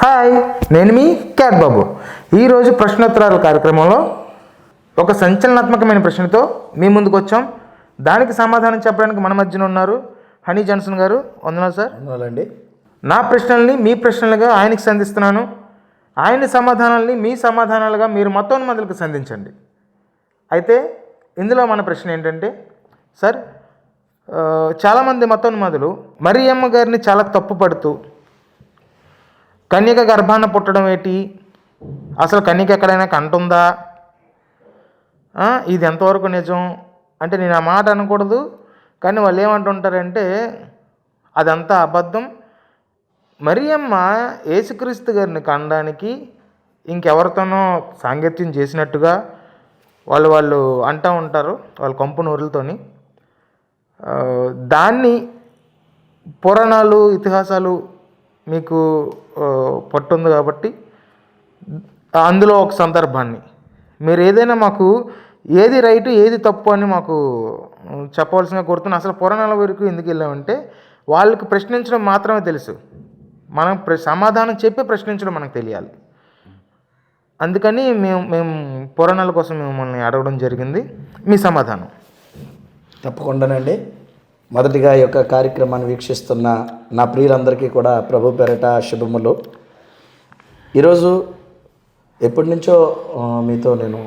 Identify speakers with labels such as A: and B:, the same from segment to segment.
A: Hi, నేను మీ cat బాబు. ఈరోజు ప్రశ్నోత్తరాల కార్యక్రమంలో ఒక సంచలనాత్మకమైన ప్రశ్నతో మీ ముందుకు వచ్చాం. దానికి సమాధానం చెప్పడానికి మన మధ్యన ఉన్నారు హనీ జాన్సన్ గారు. వందనాలు సార్.
B: వందనాలండి.
A: నా ప్రశ్నల్ని మీ ప్రశ్నలుగా ఆయనకి సంధిస్తున్నాను. ఆయన సమాధానాల్ని మీ సమాధానాలుగా మీరు మతోన్మాదులకు సంధించండి. అయితే ఇందులో మన ప్రశ్న ఏంటంటే, సార్, చాలామంది మతోన్మాదులు మరియమ్మ గారిని చాలా తప్పుపడుతూ కన్యక గర్భాన పుట్టడం ఏంటి, అసలు కన్యక ఎక్కడైనా కంటుందా, ఇది ఎంతవరకు నిజం అంటే నేను ఆ మాట అనకూడదు, కానీ వాళ్ళు ఏమంటుంటారంటే అదంతా అబద్ధం. మరియమ్మ యేసుక్రీస్తు గారిని కనడానికి ఇంకెవరితోనో సాంగత్యం చేసినట్టుగా వాళ్ళు అంటూ ఉంటారు వాళ్ళ కంపు నోరులతోని. దాన్ని పురాణాలు ఇతిహాసాలు మీకు పట్టుంది కాబట్టి అందులో ఒక సందర్భాన్ని మీరు ఏదైనా మాకు ఏది రైటు ఏది తప్పు అని మాకు చెప్పవలసిందిగా కోరుతున్నాను. అసలు పురాణాల వరకు ఎందుకు వెళ్ళామంటే వాళ్ళకి ప్రశ్నించడం మాత్రమే తెలుసు, మనం సమాధానం చెప్పి ప్రశ్నించడం మనకు తెలియాలి. అందుకని మేము పురాణాల కోసం మిమ్మల్ని అడగడం జరిగింది. మీ సమాధానం.
B: తప్పకుండానండి. మొదటిగా ఈ యొక్క కార్యక్రమాన్ని వీక్షిస్తున్న నా ప్రియులందరికీ కూడా ప్రభు పేరట శుభములు. ఈరోజు ఎప్పటి నుంచో మీతో నేను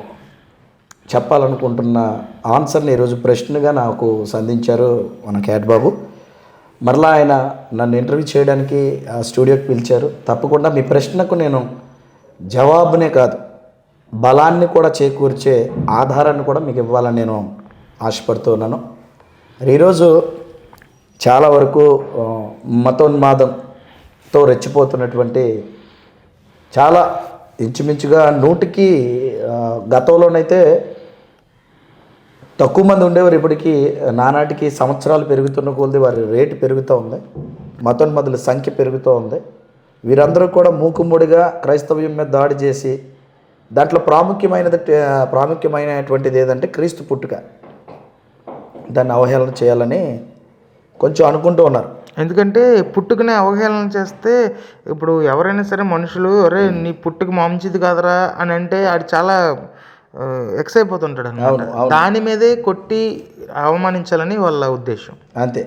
B: చెప్పాలనుకుంటున్న ఆన్సర్ని ఈరోజు ప్రశ్నగా నాకు సంధించారు మన క్యాట్ బాబు. మరలా ఆయన నన్ను ఇంటర్వ్యూ చేయడానికి ఆ స్టూడియోకి పిలిచారు. తప్పకుండా మీ ప్రశ్నకు నేను జవాబునే కాదు, బలాన్ని కూడా చేకూర్చే ఆధారాన్ని కూడా మీకు ఇవ్వాలని నేను ఆశపడుతూ ఉన్నాను. ఈరోజు చాలా వరకు మతోన్మాదంతో రెచ్చిపోతున్నటువంటి చాలా ఇంచుమించుగా 100కి గతంలోనైతే తక్కువ మంది ఉండేవారు. ఇప్పటికీ నానాటికి సంవత్సరాలు పెరుగుతున్న కొలది వారి రేటు పెరుగుతూ ఉంది, మతోన్మాదుల సంఖ్య పెరుగుతూ ఉంది. వీరందరూ కూడా మూకుమ్మడిగా క్రైస్తవ్యం మీద దాడి చేసి దాంట్లో ప్రాముఖ్యమైనటువంటిది ఏదంటే క్రీస్తు పుట్టుక, దాన్ని అవహేళన చేయాలని కొంచెం అనుకుంటూ ఉన్నారు.
A: ఎందుకంటే పుట్టుకనే అవహేళన చేస్తే ఇప్పుడు ఎవరైనా సరే మనుషులు అరే నీ పుట్టుక మంచిది కాదరా అని అంటే అది చాలా ఎక్స్ అయిపోతుంటాడు అన్నమాట. దాని మీదే కొట్టి అవమానించాలని వాళ్ళ ఉద్దేశం.
B: అంతే.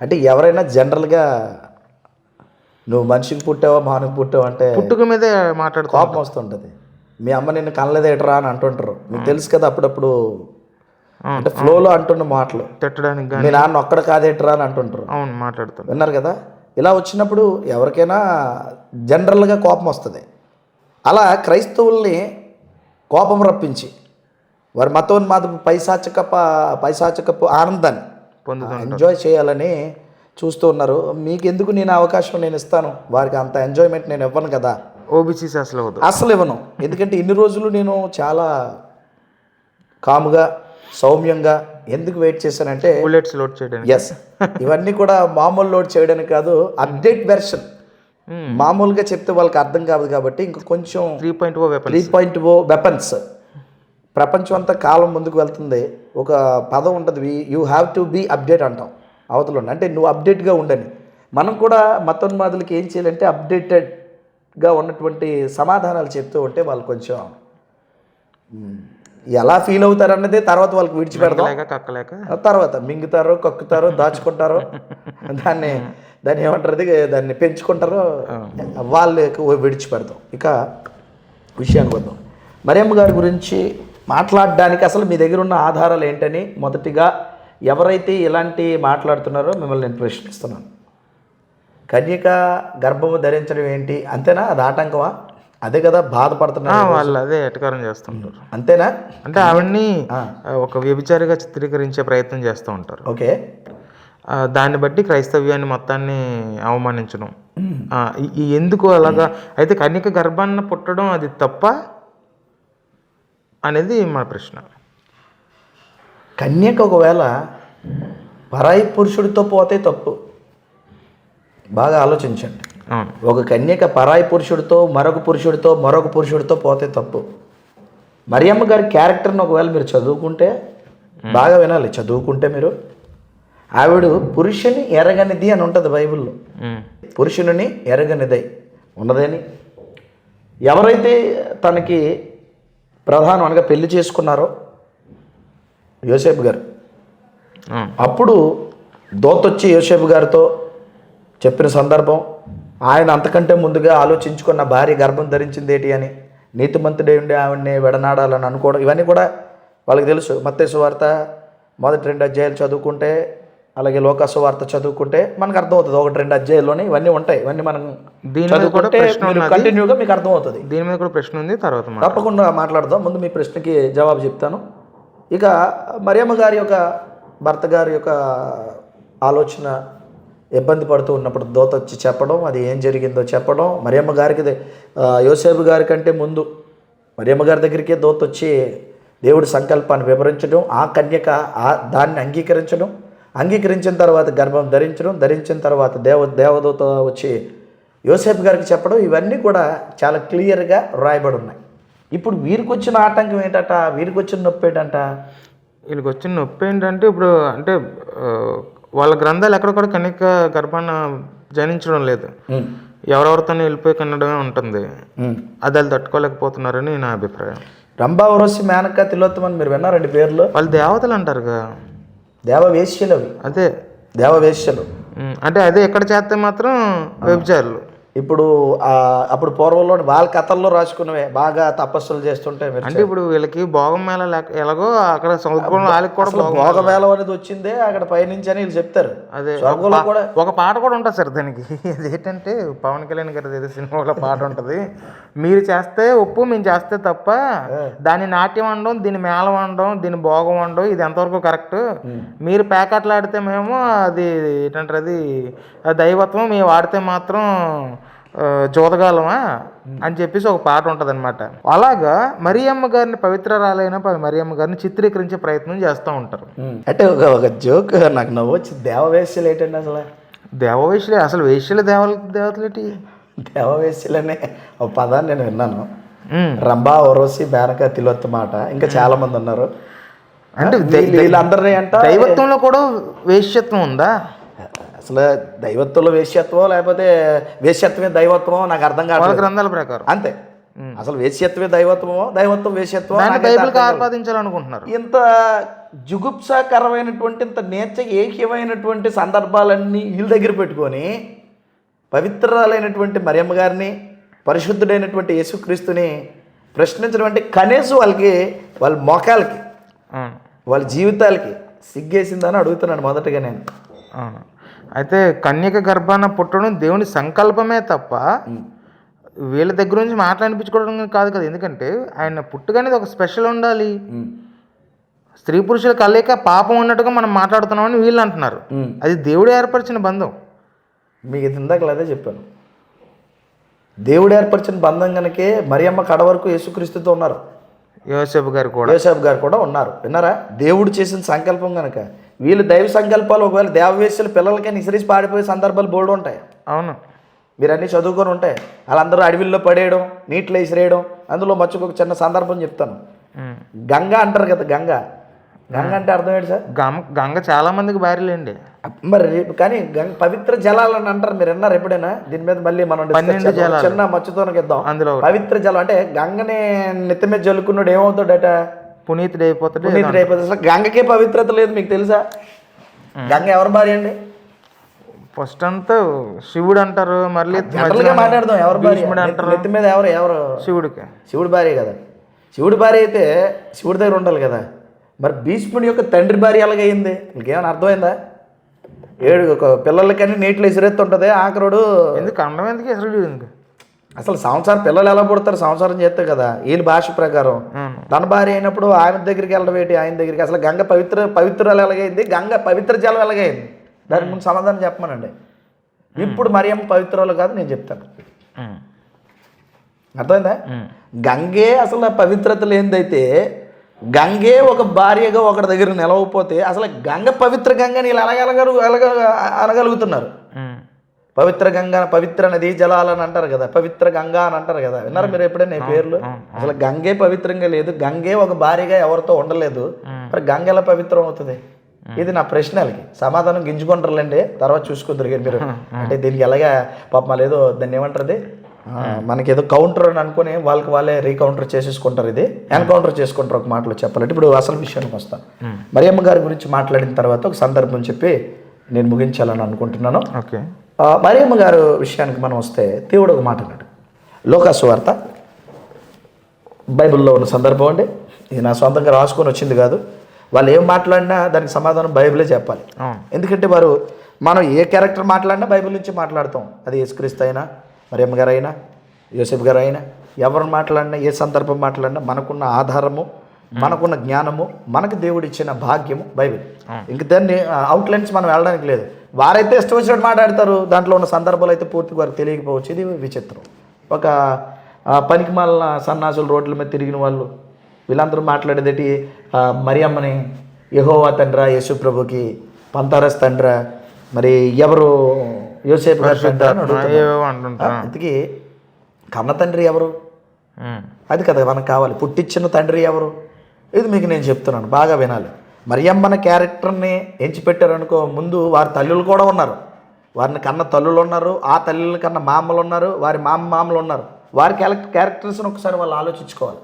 B: అంటే ఎవరైనా జనరల్గా నువ్వు మనిషికి పుట్టావా మానవుకి పుట్టావా అంటే
A: పుట్టుక మీదే మాట్లాడు
B: కోపం వస్తుంటుంది. మీ అమ్మ నిన్ను కనలేదేట్రా అని అంటుంటారు. మీకు తెలుసు కదా, అప్పుడప్పుడు అంటే ఫ్లోలో అంటున్న మాటలు
A: తిట్టడానికి
B: మీ నాన్న ఒక్కడ కాదేట్రా అని అంటుంటారు.
A: అవును, మాట్లాడుతారు.
B: విన్నారు కదా. ఇలా వచ్చినప్పుడు ఎవరికైనా జనరల్గా కోపం వస్తుంది. అలా క్రైస్తవుల్ని కోపం రప్పించి వారి మతోన్మాదపు పైశాచకపు ఆనందాన్ని ఎంజాయ్ చేయాలని చూస్తూ ఉన్నారు. మీకు ఎందుకు నేను అవకాశం నేను ఇస్తాను, వారికి అంత ఎంజాయ్మెంట్ నేను ఇవ్వను కదా.
A: ఓబీసీ అసలు
B: ఇవ్వను. ఎందుకంటే ఇన్ని రోజులు నేను చాలా కాముగా సౌమ్యంగా ఎందుకు వెయిట్ చేశానంటే
A: బుల్లెట్స్ లోడ్ చేయడానికి.
B: ఎస్, ఇవన్నీ కూడా మామూలు లోడ్ చేయడానికి కాదు, అప్డేట్ వెర్షన్. మామూలుగా చెప్తే వాళ్ళకి అర్థం కాదు కాబట్టి ఇంకా కొంచెం 3.0 వెపన్స్. ప్రపంచం అంతా కాలం ముందుకు వెళ్తుంది. ఒక పదం ఉంటుంది, you have to be update అంటాం అవతల. అంటే నువ్వు అప్డేట్గా ఉండని. మనం కూడా మతోన్మాదులకి ఏం చేయాలంటే అప్డేటెడ్గా ఉన్నటువంటి సమాధానాలు చెప్తూ ఉంటే వాళ్ళు కొంచెం ఎలా ఫీల్ అవుతారు అన్నదే తర్వాత వాళ్ళకి విడిచిపెడతాం. తర్వాత మింగుతారో కక్కుతారో దాచుకుంటారో దాన్ని ఏమంటారు, దాన్ని పెంచుకుంటారో వాళ్ళకి విడిచిపెడతాం. ఇక విషయానికి వద్దాం. మరియమ్మ గారి గురించి మాట్లాడడానికి అసలు మీ దగ్గర ఉన్న ఆధారాలు ఏంటని మొదటిగా ఎవరైతే ఇలాంటి మాట్లాడుతున్నారో మిమ్మల్ని నేను ప్రశ్నిస్తున్నాను. కన్యక గర్భము ధరించడం ఏంటి, అంతేనా? అది ఆటంకమా? అదే కదా బాధపడుతున్నారు
A: వాళ్ళు, అదే ఎటకారం చేస్తుంటారు.
B: అంతేనా?
A: అంటే ఆవిడ్ని ఒక వ్యభిచారిగా చిత్రీకరించే ప్రయత్నం చేస్తూ ఉంటారు.
B: ఓకే.
A: దాన్ని బట్టి క్రైస్తవ్యాన్ని మొత్తాన్ని అవమానించడం ఎందుకు అలాగా? అయితే కన్యక గర్భాన్ని పుట్టడం అది తప్ప అనేది మన ప్రశ్న.
B: కన్యక ఒకవేళ పరాయి పురుషుడితో పోతే తప్పు. బాగా ఆలోచించండి. ఒక కన్యక పరాయి పురుషుడితో మరొక పురుషుడితో పోతే తప్పు. మరియమ్మ గారి క్యారెక్టర్ని ఒకవేళ మీరు చదువుకుంటే, బాగా వినాలి, చదువుకుంటే మీరు, ఆవిడ పురుషుని ఎరగనిది అని ఉంటుంది బైబిల్లో. పురుషుని ఎరగనిదై ఉన్నదేని. ఎవరైతే తనకి ప్రధానం అనగా పెళ్లి చేసుకున్నారో యోసేపు గారు, అప్పుడు దూత వచ్చి యోసేపు గారితో చెప్పిన సందర్భం, ఆయన అంతకంటే ముందుగా ఆలోచించుకున్న భార్య గర్భం ధరించింది ఏంటి అని, నీతిమంతుడే ఉండి ఆవిడని విడనాడాలని అనుకోవడం, ఇవన్నీ కూడా వాళ్ళకి తెలుసు. మత్తయి సువార్త మొదటి 2 అధ్యాయాలు చదువుకుంటే, అలాగే లోకాసు వార్త చదువుకుంటే మనకు అర్థమవుతుంది. 1-2 అధ్యాయాల్లోనే ఇవన్నీ ఉంటాయి. ఇవన్నీ మనం చదువుకుంటే కంటిన్యూగా మీకు అర్థమవుతుంది.
A: దీని మీద కూడా ప్రశ్న ఉంది, తర్వాత
B: తప్పకుండా మాట్లాడదాం. ముందు మీ ప్రశ్నకి జవాబు చెప్తాను. ఇక మరియమ్మ గారి యొక్క భర్త గారి యొక్క ఆలోచన ఇబ్బంది పడుతూ ఉన్నప్పుడు దూత వచ్చి చెప్పడం, అది ఏం జరిగిందో చెప్పడం, మరియమ్మ గారికి యోసేపు గారి కంటే ముందు మరియమ్మ గారి దగ్గరికే దూత వచ్చి దేవుడి సంకల్పాన్ని వివరించడం, ఆ కన్యక దాన్ని అంగీకరించిన తర్వాత గర్భం ధరించిన తర్వాత దేవదూత వచ్చి యోసేపు గారికి చెప్పడం, ఇవన్నీ కూడా చాలా క్లియర్గా రాయబడి ఉన్నాయి. ఇప్పుడు వీరికి వచ్చిన ఆటంకం ఏంటంట, వీరికి వచ్చిన నొప్పి ఏంటంట?
A: వీళ్ళకి వచ్చిన నొప్పి ఏంటంటే, ఇప్పుడు అంటే వాళ్ళ గ్రంథాలు ఎక్కడ కూడా కన్యక గర్భాన్ని జనించడం లేదు, ఎవరెవరితో వెళ్ళిపోయి కన్నడమే ఉంటుంది. అది వాళ్ళు తట్టుకోలేకపోతున్నారని నా అభిప్రాయం.
B: రంభా, ఉర్వశి, మేనక, తిలోత్తమని మీరు విన్నారండి పేర్లు?
A: వాళ్ళు దేవతలు అంటారుగా,
B: దేవవేశ్యలు అవి.
A: అదే
B: దేవవేశ్యలు
A: అంటే అదే ఎక్కడ చేస్తే మాత్రం వ్యభిచారులు.
B: ఇప్పుడు అప్పుడు పూర్వంలో వాళ్ళ కథల్లో రాసుకున్నవే, బాగా తపస్సులు చేస్తుంటే.
A: అంటే ఇప్పుడు వీళ్ళకి భోగం మేళ ఎలాగో అక్కడ సముద్రంలో వాళ్ళకి కూడా
B: భోగ మేళ అనేది వచ్చిందే అక్కడ పైనుంచి అని వీళ్ళు చెప్తారు.
A: అదే ఒక పాట కూడా ఉంటుంది సార్ దానికి. అదేంటంటే పవన్ కళ్యాణ్ గారి ఏదో సినిమాలో పాట ఉంటుంది, మీరు చేస్తే ఉప్పు మేము చేస్తే తప్ప, దాన్ని నాట్యం వండడం, దీన్ని మేళం వండడం, దీన్ని భోగం వండడం, ఇది ఎంతవరకు కరెక్ట్, మీరు ప్యాకెట్లు ఆడితే మేము అది ఏంటంటారు, అది దైవత్వం, మేము వాడితే మాత్రం జోదగాలమా అని చెప్పేసి ఒక పాట ఉంటుంది అనమాట. అలాగా మరియమ్మ గారిని పవిత్రరాలైన మరియమ్మ గారిని చిత్రీకరించే ప్రయత్నం చేస్తూ ఉంటారు.
B: అంటే ఒక జోక్ నాకు నవ్వు వచ్చి, దేవవేశ్యలు ఏంటండి అసలు?
A: దేవవేశ్యలే అసలు, వేశ్యలు దేవతలేటి?
B: దేవవేశ్యలనే ఒక పదాన్ని నేను విన్నాను. రంభా, ఉర్వశి, మేనక, తిలోత్తమ మాట, ఇంకా చాలా మంది ఉన్నారు.
A: అంటే
B: వీళ్ళందరినీ అంట
A: దైవత్వంలో కూడా వేశ్యత్వం ఉందా?
B: అసలు దైవత్వంలో వేశ్యత్వం లేకపోతే వేశ్యత్వమే దైవత్వమో నాకు అర్థం కాదు
A: గ్రంథాల ప్రకారం.
B: అంతే, అసలు వేశ్యత్వమే దైవత్వమో, దైవత్వం వేశ్యత్వం
A: ఆపాదించాలనుకుంటున్నారు.
B: ఇంత జుగుప్సాకరమైనటువంటి, ఇంత ఏక్యమైనటువంటి సందర్భాలన్నీ వీళ్ళ దగ్గర పెట్టుకొని పవిత్రాలైనటువంటి మరియమ్మ గారిని, పరిశుద్ధుడైనటువంటి యేసుక్రీస్తుని ప్రశ్నించడం అంటే కనీసం వాళ్ళ మోకాలకి, వాళ్ళ జీవితాలకి సిగ్గేసిందని అడుగుతున్నాను మొదటగా నేను.
A: అయితే కన్యక గర్భాన పుట్టడం దేవుని సంకల్పమే తప్ప వీళ్ళ దగ్గర నుంచి మాట్లాడిపించుకోవడం కాదు కదా. ఎందుకంటే ఆయన పుట్టుకనేది ఒక స్పెషల్ ఉండాలి, స్త్రీ పురుషుల కలయిక పాపం ఉన్నట్టుగా మనం మాట్లాడుతున్నామని వీళ్ళు అంటున్నారు. అది దేవుడు ఏర్పరిచిన బంధం.
B: మీకు ఇందాక అదే చెప్పాను, దేవుడు ఏర్పరిచిన బంధం కనుకే మరియమ్మ కడ వరకు యేసుక్రీస్తుతో ఉన్నారు,
A: యోసేపు గారు
B: కూడా ఉన్నారు. విన్నారా? దేవుడు చేసిన సంకల్పం కనుక. వీళ్ళు దైవ సంకల్పాలు ఒకవేళ దేవవేశ్యలు పిల్లలకైనా ఇసిరేసి పాడిపోయే సందర్భాలు బోల్డ్ ఉంటాయి.
A: అవును,
B: మీరు అన్నీ చదువుకొని ఉంటాయి. వాళ్ళందరూ అడవిల్లో పడేయడం, నీటిలో ఇసిరేయడం. అందులో మచ్చుకు ఒక చిన్న సందర్భం చెప్తాను. గంగ అంటారు కదా, గంగ అంటే అర్థం ఏంటి సార్?
A: గంగ చాలా మందికి భార్యలేండి
B: మరి. కానీ పవిత్ర జలాలు అని అంటారు, మీరు విన్నారు ఎప్పుడైనా? దీని మీద మళ్ళీ మనం చిన్న మచ్చుతోనకిద్దాం. అందులో పవిత్ర జలం అంటే గంగని నెత్తి మీద జల్లుకున్నాడు ఏమవుతాడట?
A: పునీతుడైపోతాడు.
B: అసలు గంగకే పవిత్రత లేదు, మీకు తెలుసా? గంగ ఎవరి భార్య అండి?
A: ఫస్ట్ అంతా శివుడు అంటారు, మళ్ళీ
B: మాట్లాడదాం ఎవరి భార్య అంటారు. నెత్తి మీద ఎవరు? శివుడి భార్య కదా. శివుడి భార్య అయితే శివుడి దగ్గర ఉండాలి కదా. మరి భీష్ముడి యొక్క తండ్రి భార్య ఎలాగైంది? ఇంకేమైనా అర్థమైందా? 7 పిల్లలకన్నీ నీటిలో ఇసిరెత్తుంటుంది, ఆఖరుడు
A: ఎందుకు అండం ఎందుకు ఇసురుడు?
B: అసలు సంసారం పిల్లలు ఎలా పుడతారు? సంసారం చేస్తారు కదా వీళ్ళ భాష ప్రకారం. తన భార్య అయినప్పుడు ఆయన దగ్గరికి వెళ్ళడం ఏంటి? ఆయన దగ్గరికి. అసలు గంగ పవిత్రాలు ఎలాగైంది? గంగ పవిత్ర జలం ఎలాగైంది? దానికి ముందు సమాధానం చెప్పమనండి. ఇప్పుడు మరియమ్మ పవిత్రాలు కాదు, నేను చెప్తాను. అర్థమైందా? గంగే అసలు పవిత్రత లేనిదైతే, గంగే ఒక భార్యగా ఒకటి దగ్గర నిలవకపోతే అసలు గంగ పవిత్ర గంగ నీళ్ళు అనగలుగుతున్నారు. పవిత్ర గంగ, పవిత్ర నది జలాలని అంటారు కదా, పవిత్ర గంగా అని అంటారు కదా. విన్నారు మీరు ఎప్పుడైనా ఈ పేర్లు? అసలు గంగే పవిత్రంగా లేదు, గంగే ఒక భార్యగా ఎవరితో ఉండలేదు, మరి గంగ ఎలా పవిత్రం అవుతుంది? ఇది నా ప్రశ్నలకి సమాధానం గింజుకుంటారులేండి, తర్వాత చూసుకుందరు మీరు. అంటే దీనికి ఎలాగా పాపం లేదో దాన్ని ఏమంటారు, మనకేదో కౌంటర్ అని అనుకుని వాళ్ళకి వాళ్ళే రీకౌంటర్ చేసేసుకుంటారు. ఇది ఎన్కౌంటర్ చేసుకుంటారు ఒక మాటలో చెప్పాలంటే. ఇప్పుడు అసలు విషయానికి వస్తాను. మరియమ్మ గారి గురించి మాట్లాడిన తర్వాత ఒక సందర్భం చెప్పి నేను ముగించాలని అనుకుంటున్నాను.
A: ఓకే.
B: మరియమ్మ గారు విషయానికి మనం వస్తే దేవుడు ఒక మాట అన్నాడు. లోకాసు వార్త బైబిల్లో ఉన్న సందర్భం అండి. ఇది నా సొంతంగా రాసుకొని వచ్చింది కాదు. వాళ్ళు ఏం మాట్లాడినా దానికి సమాధానం బైబిలే చెప్పాలి. ఎందుకంటే మనం ఏ క్యారెక్టర్ మాట్లాడినా బైబిల్ నుంచి మాట్లాడతాం. అది యేసుక్రీస్తు అయినా, మరియమ్మ గారు అయినా, యోసేపు గారు అయినా, ఎవరు మాట్లాడినా, ఏ సందర్భం మాట్లాడినా మనకున్న ఆధారము, మనకున్న జ్ఞానము, మనకు దేవుడు ఇచ్చిన భాగ్యము బైబిల్. ఇంక దాన్ని అవుట్లైన్స్ మనం వెళ్ళడానికి లేదు. వారైతే ఇష్టం వచ్చినట్టు మాట్లాడతారు. దాంట్లో ఉన్న సందర్భాలు అయితే పూర్తిగా వారికి తెలియకపోవచ్చు. ఇది విచిత్రం. ఒక పనికి మాలిన సన్నాసులు రోడ్ల మీద తిరిగిన వాళ్ళు వీళ్ళందరూ మాట్లాడేదేటి మరియమ్మని యెహోవా తండ్రా, యేసు ప్రభుకి పంతారస్ తండ్రా, మరి ఎవరు యోసేపు గారు ఇంతకీ కన్న తండ్రి ఎవరు? అది కదా మనకు కావాలి. పుట్టించిన తండ్రి ఎవరు? ఇది మీకు నేను చెప్తున్నాను, బాగా వినాలి. మరియమ్మన క్యారెక్టర్ని ఎంచిపెట్టారనుకో, ముందు వారి తల్లులు కూడా ఉన్నారు. వారిని కన్న తల్లులు ఉన్నారు, ఆ తల్లుల కన్నా మామలు ఉన్నారు, వారి మామలు ఉన్నారు. వారి క్యారెక్టర్స్ని ఒకసారి వాళ్ళు ఆలోచించుకోవాలి.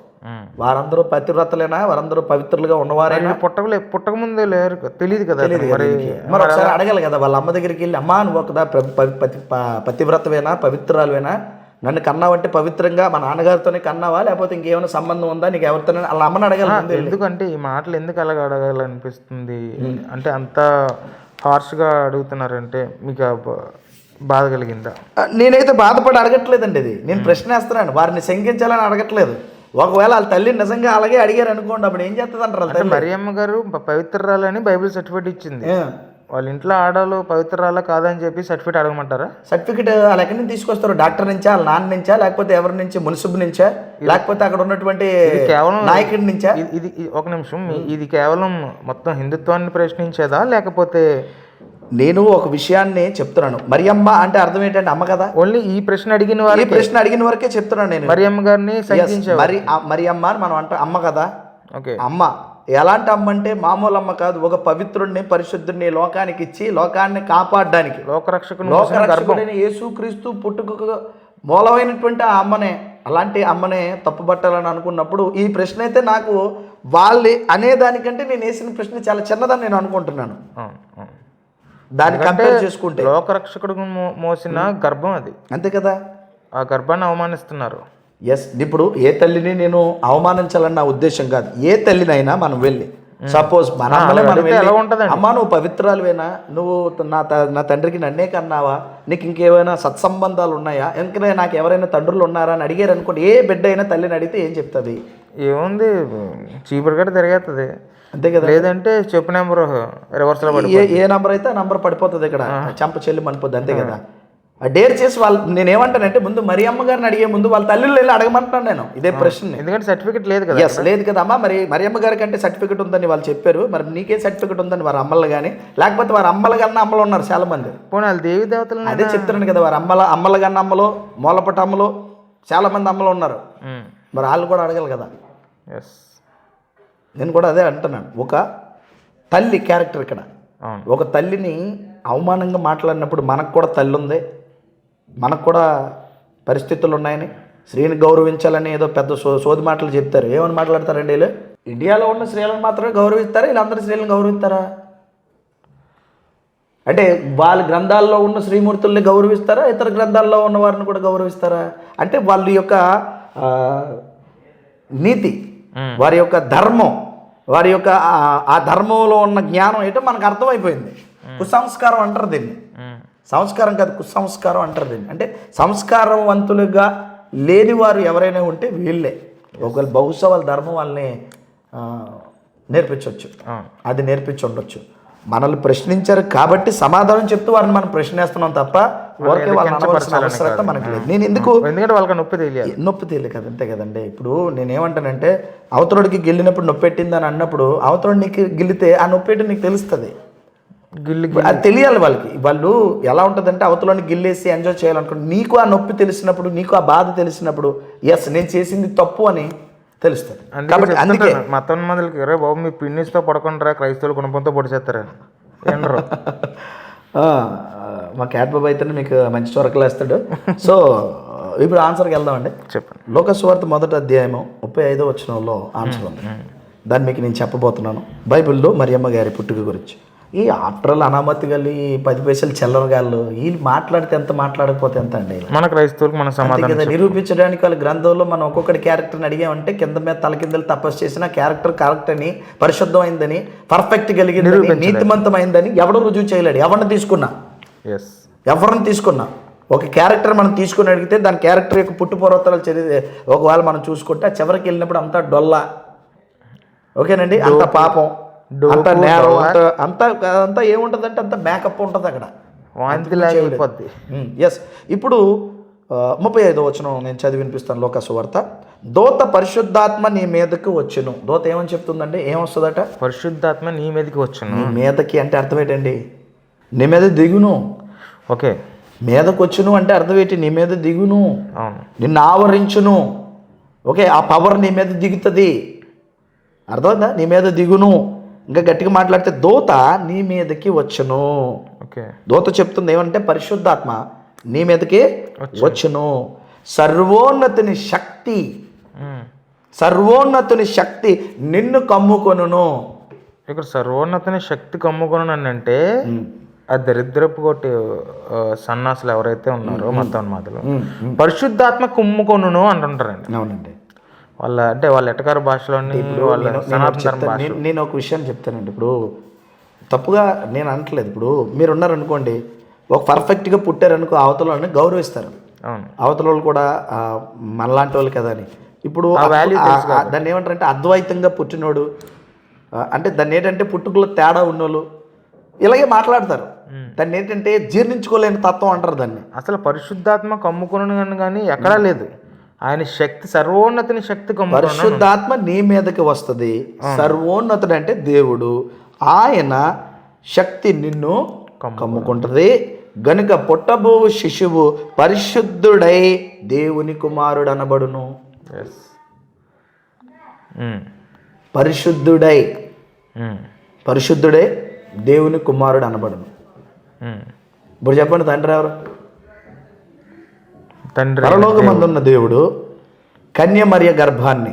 B: వారందరూ పతివ్రతలేనా? వారందరూ పవిత్రులుగా ఉన్నవారైనా?
A: పుట్టక ముందే లేరు, తెలియదు కదా.
B: మరి ఒకసారి అడగాలి కదా వాళ్ళ అమ్మ దగ్గరికి వెళ్ళి, అమ్మా నువ్వు ఒకదా పతివ్రతవేనా, పవిత్రాలువేనా? నన్ను కన్నావంటే పవిత్రంగా మా నాన్నగారితోనే కన్నావా, లేకపోతే ఇంకేమైనా సంబంధం ఉందా నీకు ఎవరితోనే? వాళ్ళ అమ్మని అడగాలి.
A: ఎందుకంటే ఈ మాటలు ఎందుకు అలాగ అడగాలనిపిస్తుంది అంటే, అంత హార్ష్గా అడుగుతున్నారంటే మీకు బాధ కలిగిందా?
B: నేనైతే బాధపడి అడగట్లేదండి. ఇది నేను ప్రశ్న వేస్తున్నాను, వారిని శంకించాలని అడగట్లేదు. ఒకవేళ వాళ్ళ తల్లిని నిజంగా అలాగే అడిగారు అనుకోండి, అప్పుడు ఏం చేస్తుంది అంటారు?
A: మరియమ్మ గారు పవిత్రరాలని బైబిల్ సర్టిఫికేట్ ఇచ్చింది. వాళ్ళ ఇంట్లో ఆడలు పవిత్రరాలా కాదని చెప్పి సర్టిఫికేట్ అడగమంటారా?
B: సర్టిఫికేట్ వాళ్ళు ఎక్కడి నుంచి తీసుకొస్తారు? డాక్టర్ నుంచా, వాళ్ళ నాన్న నుంచా, లేకపోతే ఎవరి నుంచి, మున్సిబు నుంచా, లేకపోతే అక్కడ ఉన్నటువంటి కేవలం నాయకుడి నుంచా?
A: ఇది ఒక నిమిషం, ఇది కేవలం మొత్తం హిందుత్వాన్ని ప్రశ్నించేదా, లేకపోతే?
B: నేను ఒక విషయాన్ని చెప్తున్నాను. మరియమ్మ అంటే అర్థం ఏంటంటే అమ్మ కదా.
A: ఓన్లీ ఈ ప్రశ్న అడిగిన
B: వరకే చెప్తున్నాను నేను.
A: మరియమ్మ గారిని
B: మరియమ్మ అని మనం అంటే అమ్మ కదా.
A: ఓకే.
B: అమ్మ ఎలాంటి అమ్మ అంటే మామూలు అమ్మ కాదు. ఒక పవిత్రుడిని, పరిశుద్ధుడిని లోకానికి ఇచ్చి లోకాన్ని కాపాడడానికి లోకరక్షకుడైన యేసుక్రీస్తు పుట్టుకకు మూలమైనటువంటి ఆ అమ్మనే, అలాంటి అమ్మనే తప్పుబట్టాలని అనుకున్నప్పుడు ఈ ప్రశ్న అయితే నాకు వాళ్ళు అనేదానికంటే నేను వేసిన ప్రశ్న చాలా చిన్నదని నేను అనుకుంటున్నాను. దాన్ని కంపేర్ చేసుకుంటే
A: లోకరక్షకుడు మోసిన గర్భం అది,
B: అంతే కదా.
A: ఆ గర్భాన్ని అవమానిస్తున్నారు.
B: ఎస్, ఇప్పుడు ఏ తల్లిని నేను అవమానించాలని నా ఉద్దేశం కాదు. ఏ తల్లినైనా మనం వెళ్ళి సపోజ్ మన అమ్మలే మనం వెళ్ళి, అమ్మా నువ్వు పవిత్రాలువేనా, నువ్వు నా తండ్రికి నన్నే కన్నావా, నీకు ఇంకేమైనా సత్సంబంధాలు ఉన్నాయా, ఇంకా నాకు ఎవరైనా తండ్రులు ఉన్నారా అని అడిగారు అనుకోండి, ఏ బిడ్డ అయినా తల్లిని అడిగితే ఏం చెప్తుంది?
A: ఏముంది, చీపురు గట్ట తిరిగేస్తుంది,
B: అంతే కదా.
A: లేదంటే చెప్పు నెంబర్ రివర్స్లో
B: ఏ నంబర్ అయితే ఆ నంబర్ పడిపోతుంది, ఇక్కడ చంప చెల్లి మనిపోద్ది, అంతే కదా. డేర్ చేసి వాళ్ళు, నేనేమంటానంటే ముందు మరియమ్మ గారిని అడిగే ముందు వాళ్ళ తల్లిని వెళ్ళి అడగమంటున్నాను నేను ఇదే ప్రశ్న.
A: ఎందుకంటే సర్టిఫికేట్ లేదు కదా.
B: ఎస్, లేదు కదా అమ్మా. మరి మరియమ్మ గారి కంటే సర్టిఫికేట్ ఉందని వాళ్ళు చెప్పారు, మరి నీకే సర్టిఫికేట్ ఉందని వారి అమ్మలు కానీ, లేకపోతే వారి అమ్మల కన్నా అమ్మలు ఉన్నారు చాలా మంది.
A: పోనీ వాళ్ళు దేవి దేవతలు,
B: అదే చెప్తున్నాను కదా, వారి అమ్మల కన్నా అమ్మలు, మూలపట అమ్మలు, చాలా మంది అమ్మలు ఉన్నారు. మరి వాళ్ళు కూడా అడగాలి కదా.
A: ఎస్,
B: నేను కూడా అదే అంటున్నాను. ఒక తల్లి క్యారెక్టర్ ఇక్కడ, ఒక తల్లిని అవమానంగా మాట్లాడినప్పుడు మనకు కూడా తల్లి ఉంది, మనకు కూడా పరిస్థితులు ఉన్నాయని, స్త్రీని గౌరవించాలని ఏదో పెద్ద సోది మాటలు చెప్తారు. ఏమని మాట్లాడతారండి వీళ్ళు? ఇండియాలో ఉన్న స్త్రీలను మాత్రమే గౌరవిస్తారా, వీళ్ళందరూ స్త్రీలను గౌరవిస్తారా? అంటే వాళ్ళ గ్రంథాల్లో ఉన్న శ్రీమూర్తుల్ని గౌరవిస్తారా, ఇతర గ్రంథాల్లో ఉన్న వారిని కూడా గౌరవిస్తారా? అంటే వాళ్ళ యొక్క నీతి, వారి యొక్క ధర్మం, వారి యొక్క ఆ ధర్మంలో ఉన్న జ్ఞానం ఏంటో మనకు అర్థమైపోయింది. కుసంస్కారం అంటారు దీన్ని. సంస్కారం కాదు, కుసంస్కారం అంటారు దీన్ని. అంటే సంస్కారవంతులుగా లేని వారు ఎవరైనా ఉంటే వీళ్ళే. ఒకవేళ బహుశా వాళ్ళ ధర్మం వాళ్ళని నేర్పించవచ్చు, అది నేర్పించి ఉండొచ్చు. మనల్ని ప్రశ్నించారు కాబట్టి సమాధానం చెప్తూ వారిని మనం ప్రశ్నిస్తున్నాం తప్ప ఊరికే వాళ్ళని అనవలసిన అవసరం మనకు లేదు. నేను
A: ఎందుకంటే వాళ్ళకి
B: నొప్పి తెలియదు కదా, అంతే కదండి. ఇప్పుడు నేనేమంటానంటే అవతరుడికి గిల్లినప్పుడు నొప్పి పెట్టిందని అన్నప్పుడు అవతరుడు నీకు గిల్లితే ఆ నొప్పి ఏంటో నీకు తెలుస్తుంది, అది తెలియాలి వాళ్ళకి. వాళ్ళు ఎలా ఉంటుందంటే అవతలని గిల్లేసి ఎంజాయ్ చేయాలనుకుంటే, నీకు ఆ నొప్పి తెలిసినప్పుడు, నీకు ఆ బాధ తెలిసినప్పుడు, ఎస్ నేను చేసింది తప్పు అని తెలుస్తుంది. కాబట్టి అందుకే
A: మతం మందులకి రే బాబు మీ పిన్నిస్తో పడకుండా క్రైస్తవులు గుణపంతో పొడిచేస్తారా ఏంటరు?
B: మా క్యాట్ బాబు అయితే మీకు మంచి చొరకలు వేస్తాడు. సో ఇప్పుడు ఆన్సర్కి వెళ్దామండి.
A: చెప్పండి.
B: లోకసువార్త 1వ అధ్యాయము 35వ వచనంలో ఆన్సర్ ఉంది. దాన్ని మీకు నేను చెప్పబోతున్నాను. బైబిల్లో మరియమ్మ గారి పుట్టుక గురించి. ఈ ఆఫ్టర్లు అనామతి గల్లి 10 పైసలు చిల్లరగాళ్ళు వీళ్ళు మాట్లాడితే ఎంత, మాట్లాడకపోతే ఎంత అండి.
A: మన క్రైస్తవులకు మన సమాధానం
B: నిరూపించడానికి వాళ్ళ గ్రంథంలో మనం ఒక్కొక్కటి క్యారెక్టర్ని అడిగామంటే కింద మీద తలకిందలు తపస్సు చేసిన క్యారెక్టర్ కరెక్ట్ అని, పరిశుద్ధమైందని, పర్ఫెక్ట్ కలిగిందని, నీతిమంతమైందని ఎవడు రుజువు చేయలేడు. ఎవరిని తీసుకున్నా ఎవరిని తీసుకున్నా ఒక క్యారెక్టర్ మనం తీసుకుని అడిగితే దాని క్యారెక్టర్ యొక్క పుట్టుపూర్వతలు చదివి ఒకవేళ మనం చూసుకుంటే చివరికి వెళ్ళినప్పుడు అంతా డొల్ల, ఓకేనండి, అంత పాపం, అంత నేరం, అంతా అంతా ఏముంటుందంటే అంత మేకప్ ఉంటుంది అక్కడ. ఎస్. ఇప్పుడు 35వ వచనం నేను చదివి వినిపిస్తాను. లోకసువార్త. దూత పరిశుద్ధాత్మ నీ మీదకి వచ్చును. దూత ఏమని చెప్తుందండి? ఏమొస్తుందట?
A: పరిశుద్ధాత్మ నీ మీదకి వచ్చును.
B: నీ మీదకి అంటే అర్థం ఏంటండి? నీ మీద దిగును.
A: ఓకే.
B: మీదకు వచ్చును అంటే అర్థం ఏంటి? నీ మీద దిగును,
A: అవును,
B: నిన్ను ఆవరించును. ఓకే, ఆ పవర్ నీ మీద దిగుతుంది. అర్థమైందా? నీ మీద దిగును. ఇంకా గట్టిగా మాట్లాడితే దూత నీ మీదకి వచ్చును.
A: ఓకే.
B: దూత చెప్తుంది ఏమంటే పరిశుద్ధాత్మ నీ మీదకి వచ్చును. సర్వోన్నతుని శక్తి, సర్వోన్నతుని శక్తి నిన్ను కమ్ముకొనును.
A: ఇక్కడ సర్వోన్నతుని శక్తి కమ్ముకొను అంటే ఆ దరిద్రపు కొట్టి సన్నాసులు ఎవరైతే ఉన్నారో మతోన్మాదులు పరిశుద్ధాత్మ కుమ్ముకొనును అంటుంటారండి.
B: అవునండి.
A: వాళ్ళ ఎటకారు భాషలోని
B: నేను ఒక విషయం చెప్తానండి. ఇప్పుడు తప్పుగా నేను అనట్లేదు. ఇప్పుడు మీరు ఉన్నారనుకోండి, ఒక పర్ఫెక్ట్గా పుట్టారనుకో, అవతల వాళ్ళని గౌరవిస్తారు. అవతల వాళ్ళు కూడా మనలాంటి వాళ్ళు కదా అని. ఇప్పుడు దాన్ని ఏమంటారంటే అద్వైతంగా పుట్టినోడు అంటే దాన్ని ఏంటంటే పుట్టుకలో తేడా ఉన్నోళ్ళు ఇలాగే మాట్లాడతారు. దాన్ని ఏంటంటే జీర్ణించుకోలేని తత్వం అంటారు దాన్ని.
A: అసలు పరిశుద్ధాత్మ కమ్ముకొను కానీ ఎక్కడా లేదు. ఆయన శక్తి, సర్వోన్నతుని శక్తి
B: పరిశుద్ధాత్మ నీ మీదకి వస్తుంది. సర్వోన్నతుడు అంటే దేవుడు. ఆయన శక్తి నిన్ను కమ్ముకుంటుంది. గనుక పుట్టబో శిశువు పరిశుద్ధుడై దేవుని కుమారుడు అనబడును. పరిశుద్ధుడై దేవుని కుమారుడు అనబడును. ఇప్పుడు చెప్పండి, తండ్రి ఎవరు?
A: తండ్రి.
B: పరలోకమందున్న దేవుడు కన్య మరియ గర్భాన్ని